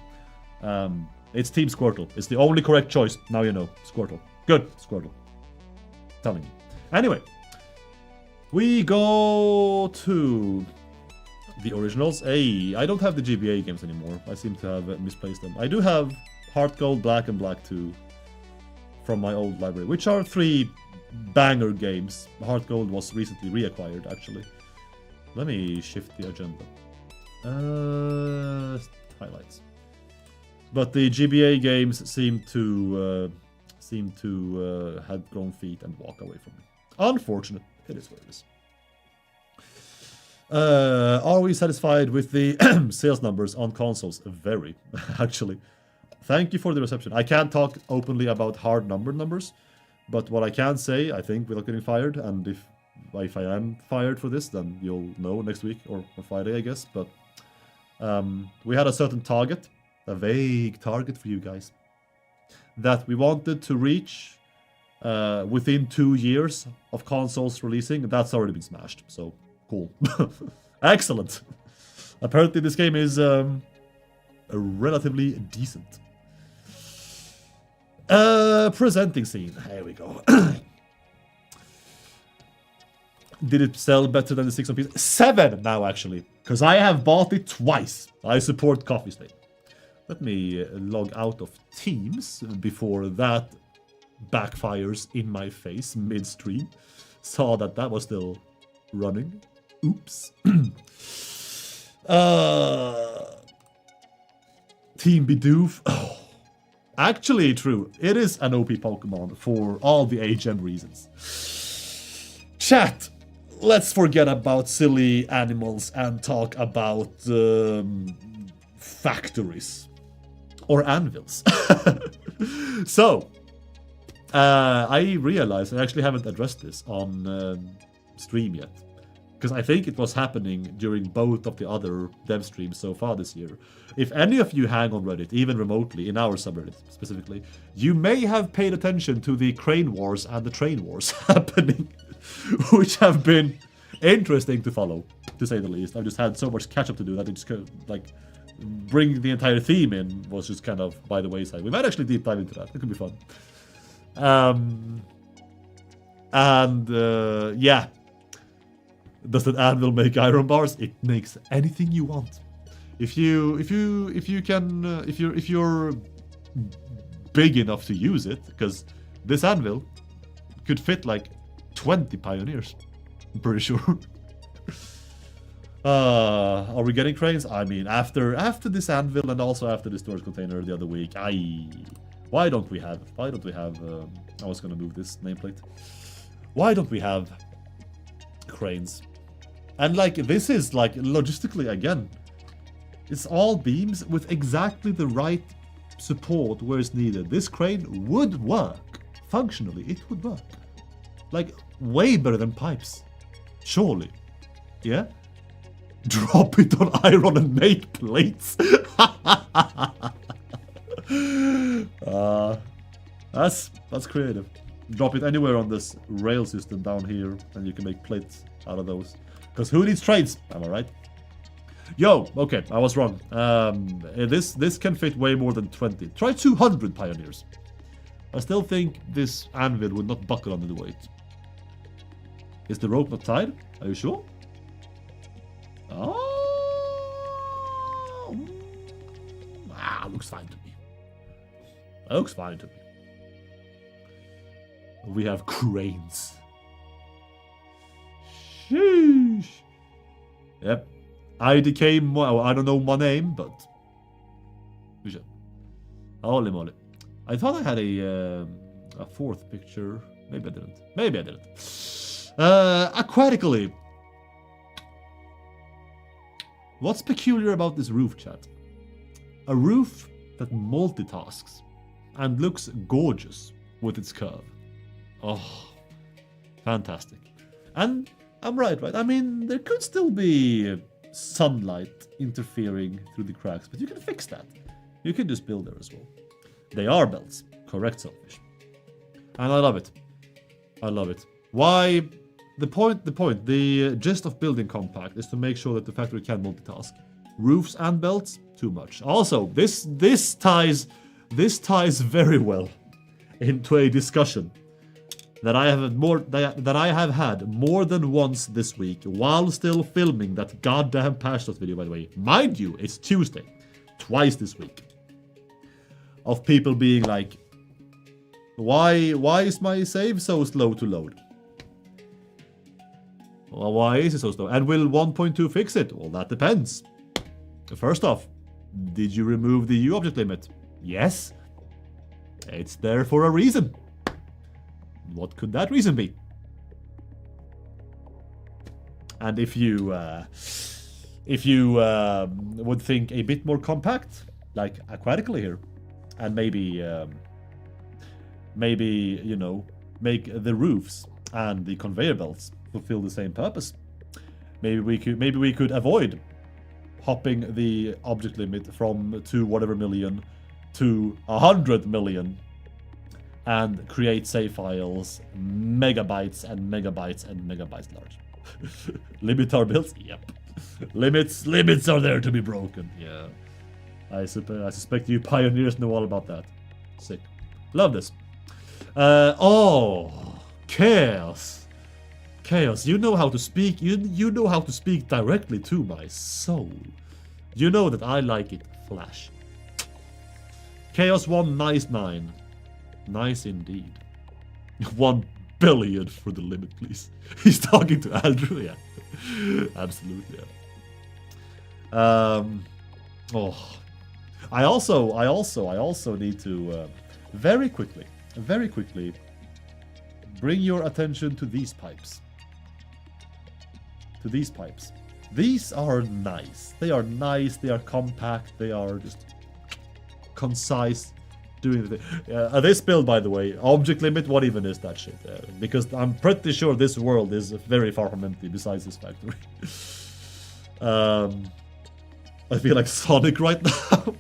A: It's Team Squirtle. It's the only correct choice. Now you know. Squirtle. Good. Squirtle. Telling you. Anyway. We go to the originals. Hey, I don't have the GBA games anymore. I seem to have misplaced them. I do have Heart Gold, Black, and Black 2 from my old library, which are 3 banger games. Heart Gold was recently reacquired, actually. Let me shift the agenda. Highlights. But the GBA games seem to have grown feet and walk away from me. Unfortunate. It is what it is. Are we satisfied with the sales numbers on consoles? Very, actually. thank you for the reception. I can't talk openly about hard numbers, but what I can say, I think, without getting fired, and if I am fired for this, then you'll know next week or Friday, I guess. But we had a certain target, a vague target for you guys, that we wanted to reach within 2 years of consoles releasing. That's already been smashed, so cool. Excellent. Apparently this game is relatively decent. Presenting scene. Here we go. Did it sell better than the 6 on PC? 7 now, actually. Because I have bought it twice. I support Coffee State. Let me log out of Teams before that backfires in my face mid-stream. Saw that was still running. Oops. Team Bidoof. Oh. Actually true. It is an OP Pokemon for all the HM reasons. Chat. Let's forget about silly animals and talk about factories. Or anvils. So, I realized I actually haven't addressed this on stream yet. Because I think it was happening during both of the other dev streams so far this year. If any of you hang on Reddit, even remotely, in our subreddit specifically, you may have paid attention to the crane wars and the train wars happening. Which have been interesting to follow, to say the least. I've just had so much catch-up to do that it just like bring the entire theme in was just kind of by the wayside. We might actually deep dive into that. It could be fun. Yeah. Does that anvil make iron bars? It makes anything you want. If you're big enough to use it, because this anvil could fit like 20 pioneers. I'm pretty sure. Are we getting cranes? I mean, after this anvil and also after the storage container the other week, why don't we have I was gonna move this nameplate. Why don't we have cranes? And like, this is like logistically again, it's all beams with exactly the right support where it's needed. This crane would work. Functionally, it would work. Like, way better than pipes. Surely. Yeah? Drop it on iron and make plates. That's creative. Drop it anywhere on this rail system down here, and you can make plates out of those. Because who needs trades? Am I right? Yo, okay, I was wrong. This can fit way more than 20. Try 200 pioneers. I still think this anvil would not buckle under the weight. Is the rope not tied? Are you sure? Oh, looks fine to me. Looks fine to me. We have cranes. Sheesh. Yep. IDK, I don't know my name, but... Holy moly. I thought I had a fourth picture. Maybe I didn't. Maybe I didn't. Aquatically. What's peculiar about this roof, chat? A roof that multitasks and looks gorgeous with its curve. Oh, fantastic. And I'm right? I mean, there could still be sunlight interfering through the cracks, but you can fix that. You can just build there as well. They are belts. Correct, Selfish. And I love it. I love it. Why? The gist of building compact is to make sure that the factory can multitask. Roofs and belts, too much. Also, this ties very well into a discussion that I have had more than once this week while still filming that goddamn patch notes video, by the way. Mind you, it's Tuesday. Twice this week. Of people being like, why is my save so slow to load? Well, why is it so slow? And will 1.2 fix it? Well, that depends. First off, did you remove the U-object limit? Yes. It's there for a reason. What could that reason be? And if you would think a bit more compact, like aquatically here, and maybe you know, make the roofs and the conveyor belts fulfill the same purpose. Maybe we could avoid hopping the object limit from 2 whatever million to 100 million and create save files megabytes and megabytes and megabytes large. Limit our builds? Yep. Limits are there to be broken. Yeah. I suspect you pioneers know all about that. Sick. Love this. Chaos. Chaos, you know how to speak. You know how to speak directly to my soul. You know that I like it flash. Chaos 199. Nice indeed. 1 billion for the limit, please. He's talking to Andrew, yeah. Absolutely, yeah. I also need to very quickly bring your attention to these pipes. These are nice. They are nice, they are compact, they are just concise. Doing the thing. This build, by the way, object limit, what even is that shit? Because I'm pretty sure this world is very far from empty besides this factory. I feel like Sonic right now.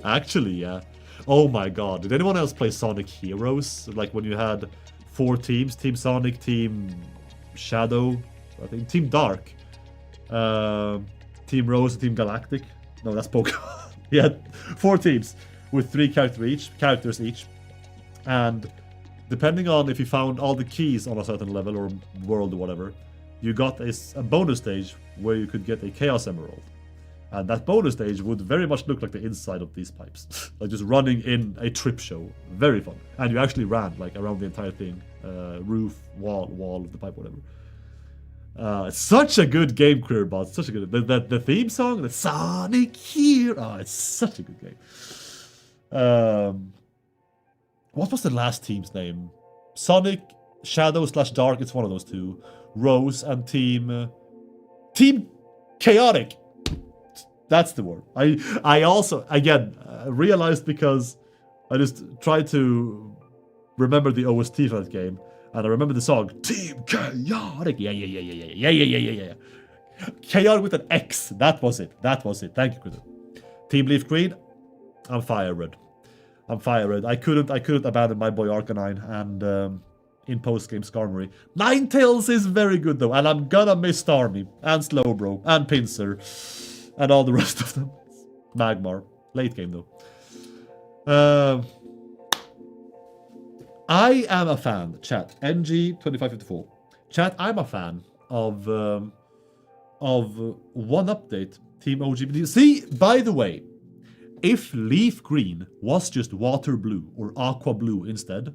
A: Actually, yeah. Oh my god. Did anyone else play Sonic Heroes? Like when you had 4 teams, Team Sonic, Team Shadow, I think Team Dark, Team Rose, Team Galactic. No, that's Pokemon. He had 4 teams with 3 characters each. And depending on if you found all the keys on a certain level or world or whatever, you got a bonus stage where you could get a Chaos Emerald. And that bonus stage would very much look like the inside of these pipes. Like just running in a trip show. Very fun. And you actually ran like around the entire thing. Roof, wall of the pipe, whatever. It's such a good game, Queerbot. Such a good... The theme song, the Sonic Hero. Oh, it's such a good game. What was the last team's name? Sonic, Shadow / Dark, it's one of those 2. Rose and Team Chaotic. That's the word. I also, again, realized because I just tried to remember the OST for that game, and I remember the song, Team Chaotic. Yeah. Chaotic with an X. That was it. Thank you, Chris. Team Leaf Green. I'm Fire Red. I couldn't abandon my boy Arcanine and in post-game Skarmory. Ninetales is very good though, and I'm gonna miss Starmie and Slowbro and Pinsir and all the rest of them. Magmar. Late game though. I am a fan, chat. NG2554. Chat, I'm a fan of one update. Team OGBD. See, by the way, if Leaf Green was just Water Blue or Aqua Blue instead,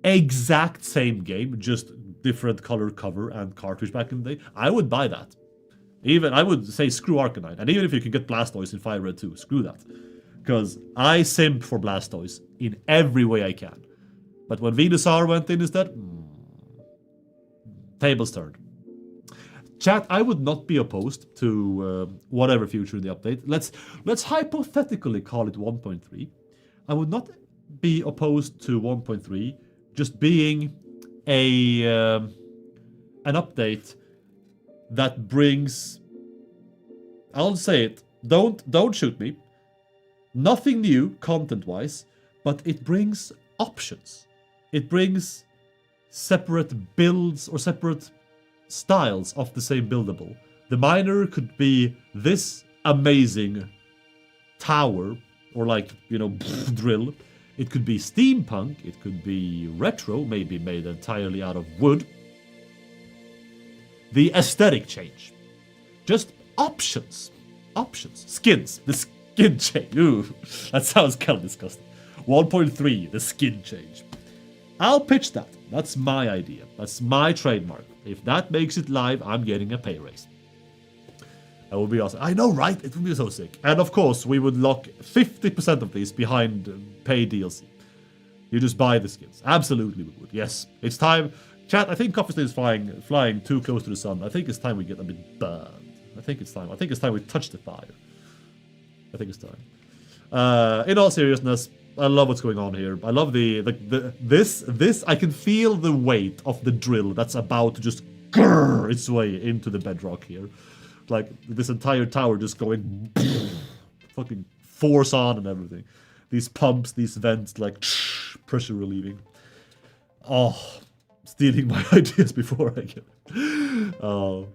A: exact same game, just different color cover and cartridge back in the day, I would buy that. Even, I would say screw Arcanine. And even if you can get Blastoise in Fire Red 2, screw that. Because I simp for Blastoise in every way I can. But when Venusaur went in instead, tables turned. Chat, I would not be opposed to whatever future in the update. Let's hypothetically call it 1.3. I would not be opposed to 1.3 just being an update that brings, I'll say it, don't shoot me, nothing new content-wise, but it brings options. It brings separate builds or separate styles of the same buildable. The miner could be this amazing tower or like, drill. It could be steampunk, it could be retro, maybe made entirely out of wood. The aesthetic change. Just options. Skins. The skin change. Ooh, that sounds kind of disgusting. 1.3, the skin change. I'll pitch that. That's my idea. That's my trademark. If that makes it live, I'm getting a pay raise. That would be awesome. I know, right? It would be so sick. And of course, we would lock 50% of these behind paid DLC. You just buy the skins. Absolutely we would. Yes. It's time. Chat, I think Coffee Stain is flying too close to the sun. I think it's time we get a bit burned. I think it's time we touch the fire. I think it's time. In all seriousness, I love what's going on here. I love this. I can feel the weight of the drill that's about to just grrr its way into the bedrock here. Like this entire tower just going fucking force on and everything. These pumps, these vents, like pressure relieving. Oh, stealing my ideas before I get it. Oh.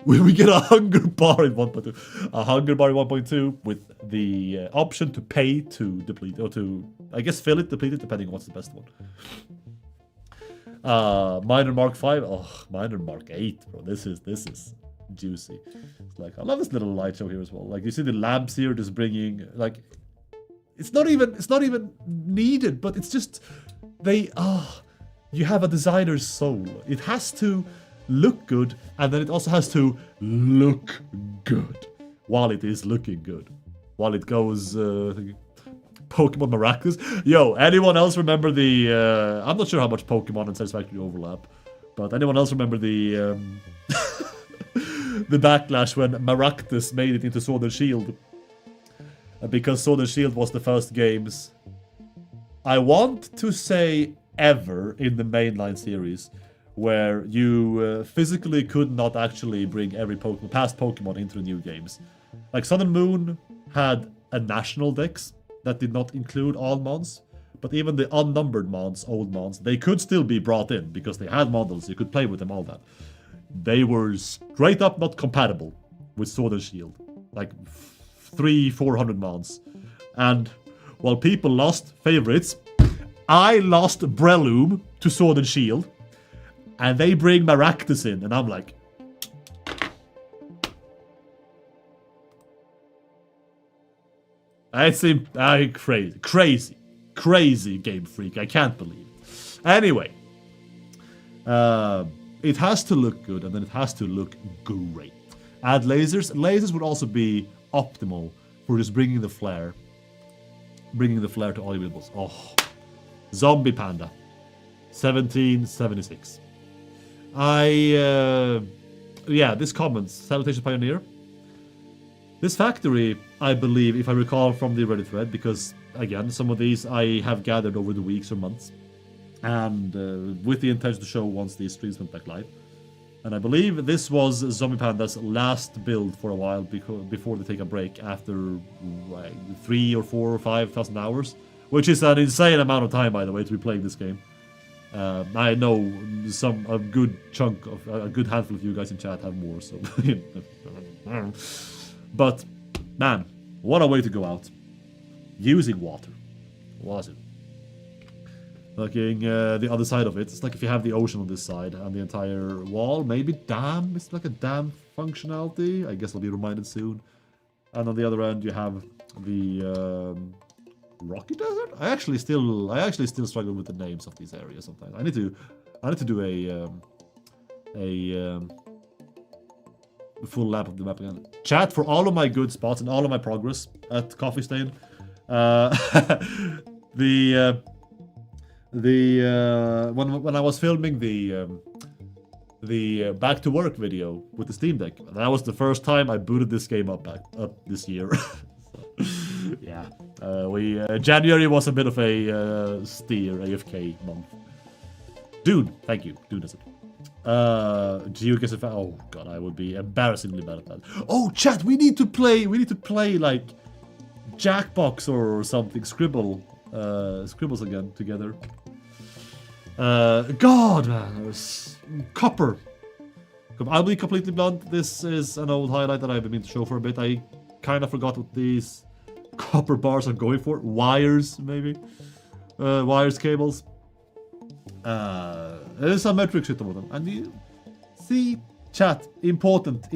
A: We get a hunger bar in 1.2. A hunger bar in 1.2 with the option to pay to deplete, or to, I guess, fill it, deplete it, depending on what's the best one. Miner Mark 5. Oh, Miner Mark 8, bro. This is juicy. It's like, I love this little light show here as well. Like, you see the labs here just bringing, like, it's not even needed, but it's just, you have a designer's soul. It has to look good, and then it also has to look good while it is looking good. While it goes, Pokemon Miraculous. Yo, anyone else remember the, I'm not sure how much Pokemon and Satisfactory overlap, but anyone else remember the, the backlash when Maractus made it into Sword and Shield? Because Sword and Shield was the first games, I want to say ever, in the mainline series, where you physically could not actually bring every past Pokemon into the new games. Like Sun and Moon had a national dex that did not include all mons, but even the unnumbered mons, old mons, they could still be brought in because they had models, you could play with them, all that. They were straight up not compatible with Sword and Shield. Like 300-400 mons. And while people lost favorites, I lost Breloom to Sword and Shield. And they bring Maractus in, and I'm like, I seem crazy Game Freak. I can't believe it. Anyway, it has to look good, and then it has to look great. Add lasers. Lasers would also be optimal for just bringing the flare to all your builds. Oh, Zombie Panda, 1776. This comments, Salutations Pioneer. This factory, I believe, if I recall from the Reddit thread, because, again, some of these I have gathered over the weeks or months, and with the intention to show once these streams went back live. And I believe this was Zombie Panda's last build for a while, before they take a break after 3 or 4 or 5,000 hours, which is an insane amount of time, by the way, to be playing this game. I know a good handful of you guys in chat have more, so but man, what a way to go out using water. What was it? Looking the other side of it, it's like if you have the ocean on this side and the entire wall, maybe dam. It's like a dam functionality. I guess I'll be reminded soon. And on the other end, you have the Rocky Desert? I actually still struggle with the names of these areas sometimes. I need to do a full lap of the map again. Chat, for all of my good spots and all of my progress at Coffee Stain. When I was filming the back to work video with the Steam Deck, that was the first time I booted this game up this year. Yeah, January was a bit of a steer AFK month. Dude, thank you. Dude does it. Oh god, I would be embarrassingly bad at that. Oh, chat, we need to play like Jackbox or something. Scribbles again together. God, man, Copper. I'll be completely blunt. This is an old highlight that I've been meaning to show for a bit. I kind of forgot what these copper bars are going for. Wires, maybe. Wires, cables. There's some metric shit over them. And you see, chat, important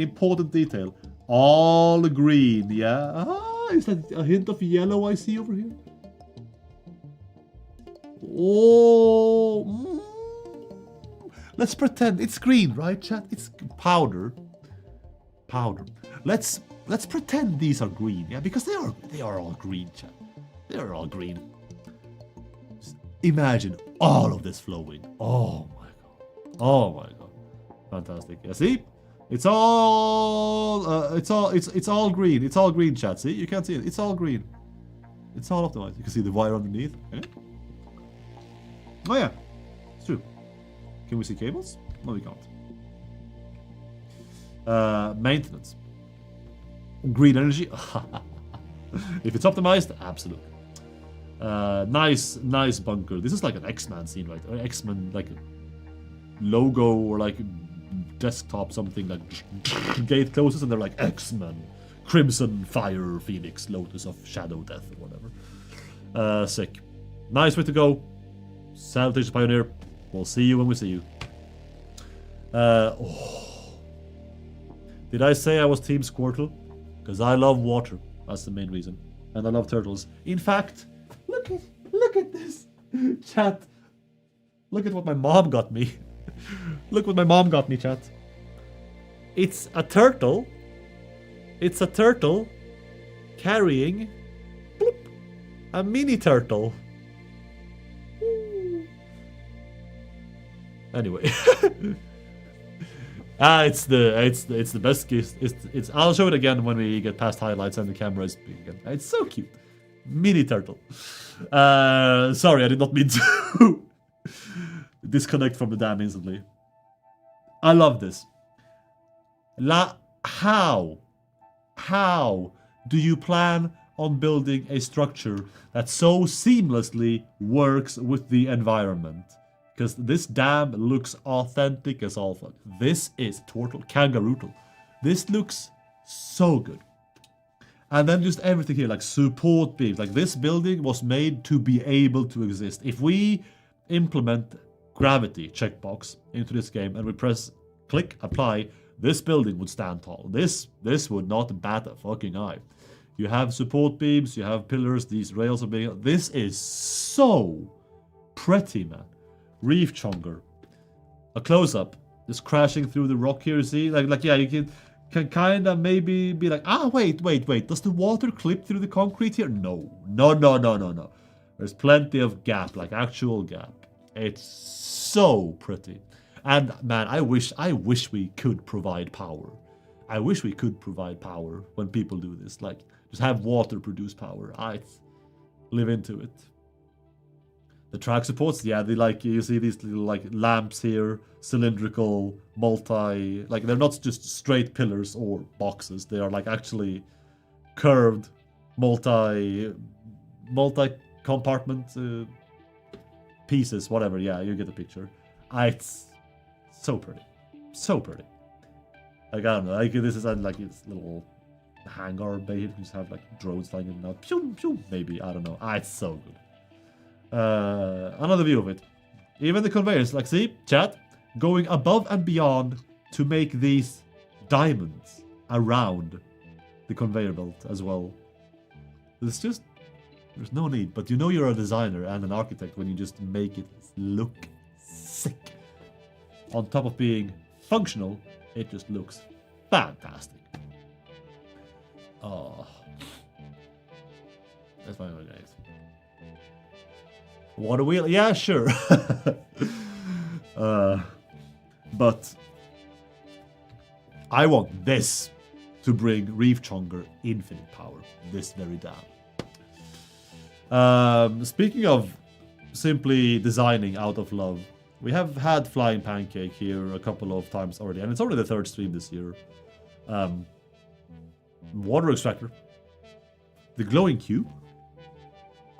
A: detail. All green, yeah? Is that a hint of yellow I see over here? Oh, let's pretend it's green, right, chat? It's powder. Let's pretend these are green, yeah, because they are all green, chat. They are all green. Just imagine all of this flowing. Oh my god, fantastic. Yeah, see, it's all green. It's all green, chat. See, you can't see it. It's all green. It's all optimized. You can see the wire underneath. Eh? Oh yeah, it's true. Can we see cables? No, we can't. Maintenance. Green energy. If it's optimized, absolutely. Nice bunker. This is like an X-Men scene, right? Or X-Men, like logo or like desktop, something like gate closes and they're like X-Men, Crimson Fire, Phoenix, Lotus of Shadow Death, or whatever. Sick. Nice way to go. Salutations, Pioneer. We'll see you when we see you. Did I say I was Team Squirtle? Because I love water. That's the main reason. And I love turtles. In fact, look at this. Chat. Look at what my mom got me. Look what my mom got me, chat. It's a turtle. It's a turtle carrying bloop, a mini turtle. Ooh. Anyway. It's the best gift. It's I'll show it again when we get past highlights and the camera is big again. It's so cute. Mini turtle. Sorry, I did not mean to disconnect from the dam instantly. I love this. How do you plan on building a structure that so seamlessly works with the environment? Because this dam looks authentic as all fuck. This is kangaroo. This looks so good. And then just everything here, like support beams. Like this building was made to be able to exist. If we implement gravity checkbox into this game and we press click apply, this building would stand tall. This would not bat a fucking eye. You have support beams, you have pillars, these rails are being. This is so pretty, man. Reef chonker. A close-up. Just crashing through the rock here, see? Like yeah, you can kind of maybe be like, wait. Does the water clip through the concrete here? No. There's plenty of gap, like actual gap. It's so pretty. And man, I wish we could provide power. I wish we could provide power when people do this. Like, just have water produce power. I live into it. The track supports, yeah, they like, you see these little like lamps here, cylindrical, like they're not just straight pillars or boxes. They are like actually curved, multi compartment pieces, whatever. Yeah, you get the picture. It's so pretty, so pretty. Like I don't know, like this is like this little hangar bay. You just have like drones flying in and out. Pew, pew, maybe, I don't know. It's so good. Another view of it. Even the conveyors, like see, chat, going above and beyond to make these diamonds around the conveyor belt as well. There's no need, but you know you're a designer and an architect when you just make it look sick. On top of being functional, it just looks fantastic. Oh, that's my own guys. Water wheel? Yeah, sure. But I want this to bring Reef Chonker infinite power. This very dam. Speaking of simply designing out of love, we have had Flying Pancake here a couple of times already, and it's already the third stream this year. Water extractor. The glowing cube.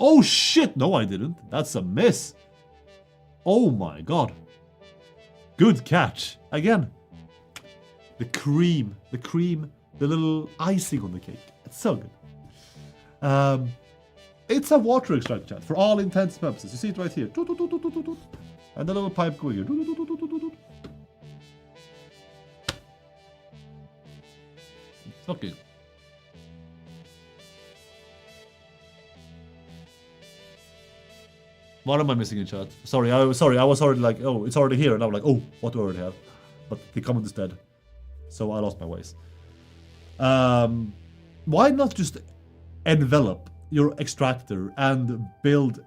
A: Oh shit! No, I didn't. That's a miss. Oh my god. Good catch. Again. The cream, the little icing on the cake. It's so good. It's a water extractor, chat, for all intents and purposes. You see it right here. And the little pipe going here. It's okay. What am I missing in chat? Sorry, I was already like, oh, it's already here, and I'm like, oh, what do I already have? But the comment is dead, so I lost my ways. Why not just envelop your extractor and build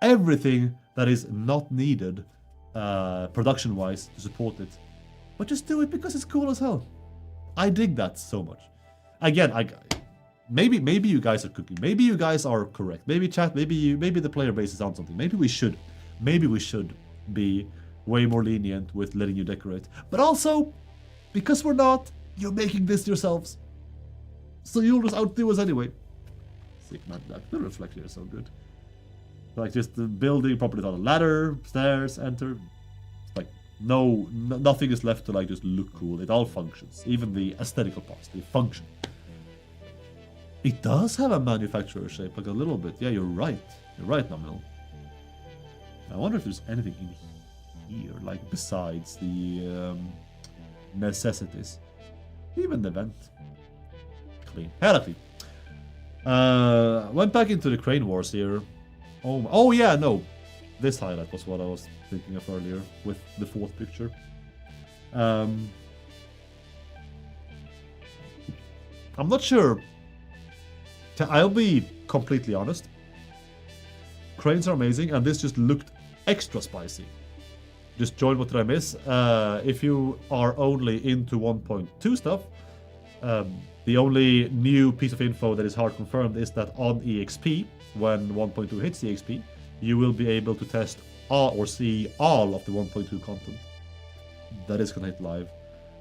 A: everything that is not needed production-wise to support it, but just do it because it's cool as hell. I dig that so much. Again, maybe you guys are cooking. Maybe you guys are correct. Maybe chat. Maybe the player base is on something. Maybe we should be way more lenient with letting you decorate. But also, because we're not, you're making this yourselves. So you'll just outdo us anyway. Sick man, the reflection is so good. Like just the building properly on a ladder, stairs, enter. Like nothing is left to like just look cool. It all functions. Even the aesthetical parts, they function. It does have a manufacturer shape, like a little bit. Yeah, you're right. You're right, Nominal. I wonder if there's anything in here, like besides the necessities. Even the vent. Clean. Hella clean. Went back into the crane wars here. Oh yeah, no. This highlight was what I was thinking of earlier with the fourth picture. I'm not sure. I'll be completely honest. Cranes are amazing, and this just looked extra spicy. Just join what did I miss? If you are only into 1.2 stuff, the only new piece of info that is hard confirmed is that on EXP, when 1.2 hits EXP, you will be able to test all or see all of the 1.2 content that is gonna hit live.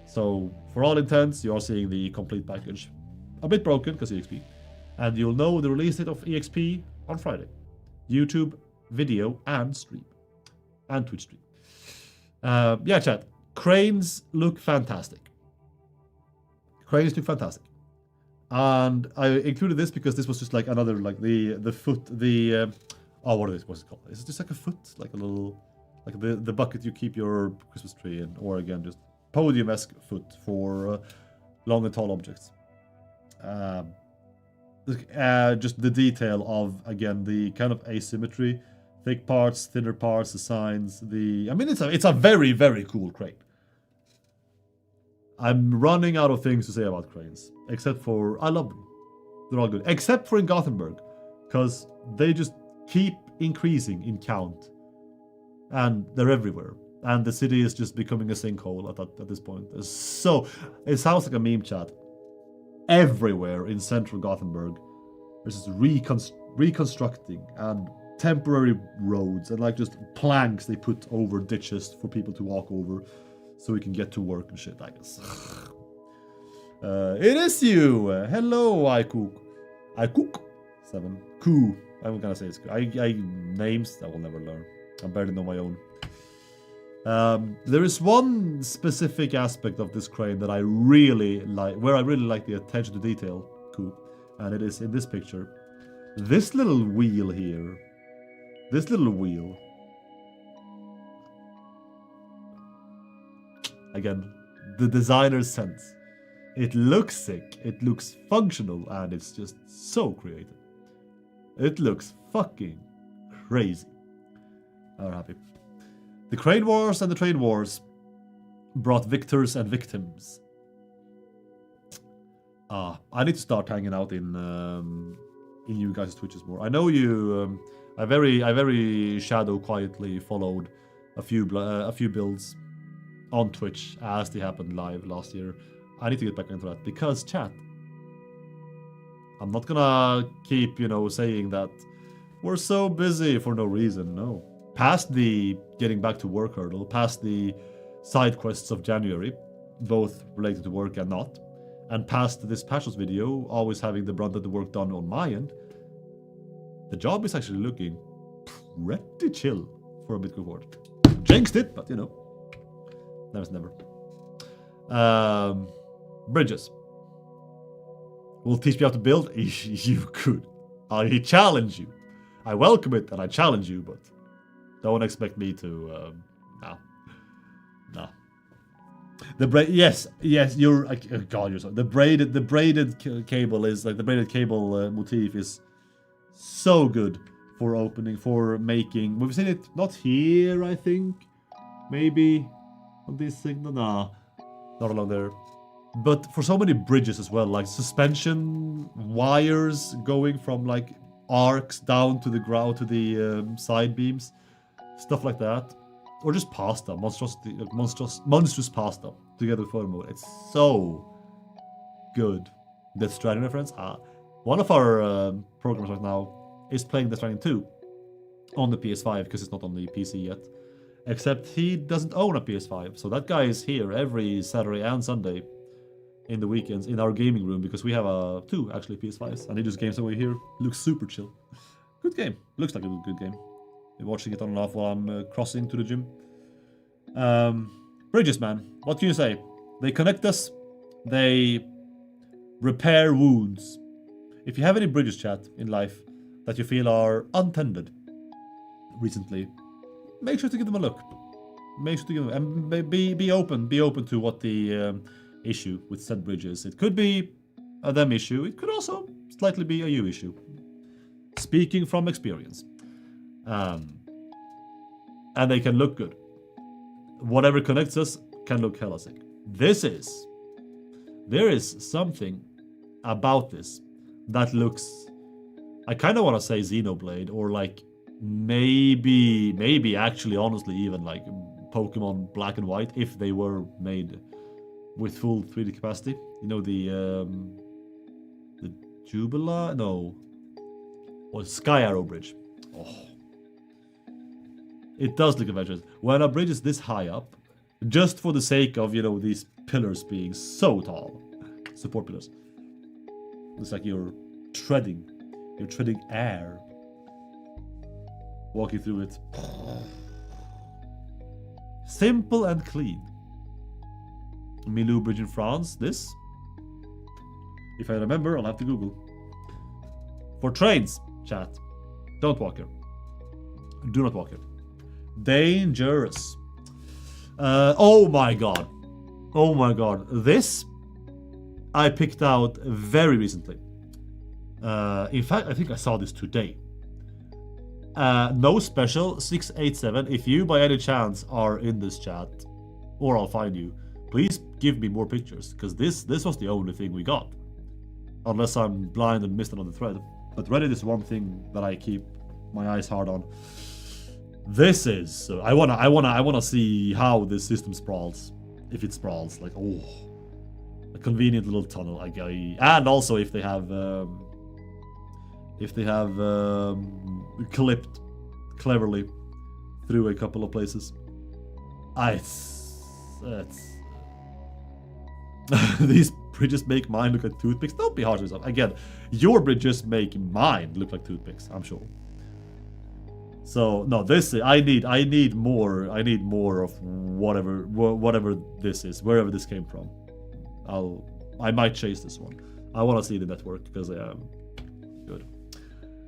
A: So for all intents, you are seeing the complete package. A bit broken because EXP. And you'll know the release date of EXP on Friday. YouTube, video, and stream. And Twitch stream. Yeah, chat. Cranes look fantastic. Cranes look fantastic. And I included this because this was just like another, like the foot, what's it called? Is it just like a foot? Like a little, like the bucket you keep your Christmas tree in. Or again, just podium-esque foot for long and tall objects. Just the detail of, again, the kind of asymmetry, thick parts, thinner parts, the signs, I mean, it's a very, very cool crane. I'm running out of things to say about cranes, except for, I love them. They're all good, except for in Gothenburg, because they just keep increasing in count, and they're everywhere. And the city is just becoming a sinkhole at this point. It sounds like a meme chat. Everywhere in central Gothenburg, there's just reconstructing and temporary roads and like just planks they put over ditches for people to walk over so we can get to work and shit, I guess. It is you! Hello, I cook. 7. Coo. I'm gonna say it's cool. I names I will never learn. I barely know my own. There is one specific aspect of this crane that I really like, where I really like the attention to detail, Coop, and it is in this picture. This little wheel here, again, the designer's sense. It looks sick, it looks functional, and it's just so creative. It looks fucking crazy. I'm happy. The Crane Wars and the Train Wars brought victors and victims. I need to start hanging out in you guys' Twitches more. I know you. I very shadow quietly followed a few builds on Twitch as they happened live last year. I need to get back into that because chat. I'm not gonna keep saying that we're so busy for no reason. No. Past the getting back to work hurdle, past the side quests of January, both related to work and not, and past this patches video, always having the brunt of the work done on my end, the job is actually looking pretty chill for a Bitcoin forward. Jinxed it, but never's never. Bridges. Will teach me how to build? You could. I challenge you. I welcome it and I challenge you, but don't expect me to. No. Yes, you're. God, you're so. The braided cable is like the braided cable motif is so good for opening, for making. We've seen it not here, I think. Maybe on this thing. No, not along there. But for so many bridges as well, like suspension wires going from like arcs down to the ground to the side beams. Stuff like that. Or just pasta. Monstrous pasta. Together with photo mode. It's so good. Death Stranding reference? One of our programmers right now is playing Death Stranding 2 on the PS5 because it's not on the PC yet. Except he doesn't own a PS5, so that guy is here every Saturday and Sunday in the weekends in our gaming room because we have two actually PS5s, and he just games away here. Looks super chill. Good game. Looks like a good game. Been watching it on and off while I'm crossing to the gym. Bridges, man. What can you say? They connect us. They repair wounds. If you have any bridges, chat, in life that you feel are untended recently, make sure to give them a look. Make sure to give them, and be open to what the issue with said bridges. It could be a them issue. It could also slightly be a you issue. Speaking from experience. And they can look good. Whatever connects us can look hella sick. There is something about this that looks, I kind of want to say Xenoblade, or like maybe actually honestly even like Pokemon Black and White if they were made with full 3D capacity. You know, the Jubila? No. Or Sky Arrow Bridge. Oh. It does look adventurous. When a bridge is this high up, just for the sake of, you know, these pillars being so tall. Support pillars. It's like you're treading air. Walking through it. Simple and clean. Milou Bridge in France, this. If I remember, I'll have to Google. For trains, chat. Don't walk here. Do not walk here. Dangerous. Oh my god. Oh my god. This I picked out very recently. In fact, I think I saw this today. No special 687. If you by any chance are in this chat, or I'll find you, please give me more pictures, because this was the only thing we got. Unless I'm blind and missed another thread. But Reddit is one thing that I keep my eyes hard on. This is I wanna see how this system sprawls. If it sprawls, like, oh, a convenient little tunnel. And also if they have clipped cleverly through a couple of places. These bridges make mine look like toothpicks. Don't be harsh on yourself. Again, your bridges make mine look like toothpicks, I'm sure. So no, this I need more of whatever this is, wherever this came from. I might chase this one. I want to see the network because good.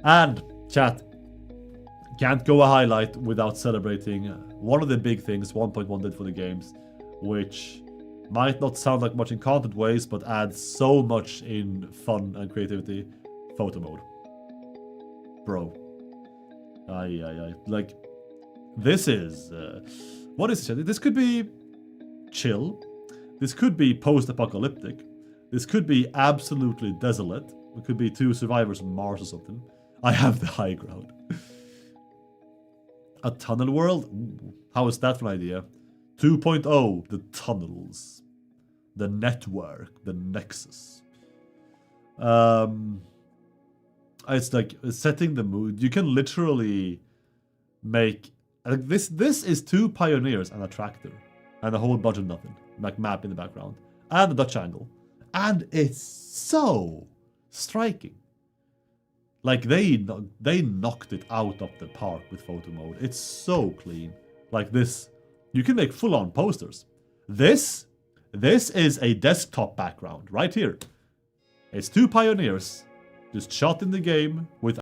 A: And chat, can't go a highlight without celebrating one of the big things 1.1 did for the games, which might not sound like much in content ways, but adds so much in fun and creativity. Photo mode, bro. Like, this is what is it? This could be chill. This could be post-apocalyptic. This could be absolutely desolate. It could be two survivors on Mars or something. I have the high ground. A tunnel world? Ooh, how is that for an idea? 2.0, the tunnels. The network, the nexus. It's like setting the mood. You can literally make like this is two pioneers and a tractor and a whole bunch of nothing, like map in the background and a Dutch angle, and it's so striking. Like they knocked it out of the park with photo mode. It's so clean. Like this, you can make full-on posters. This is a desktop background right here. It's two pioneers just shot in the game with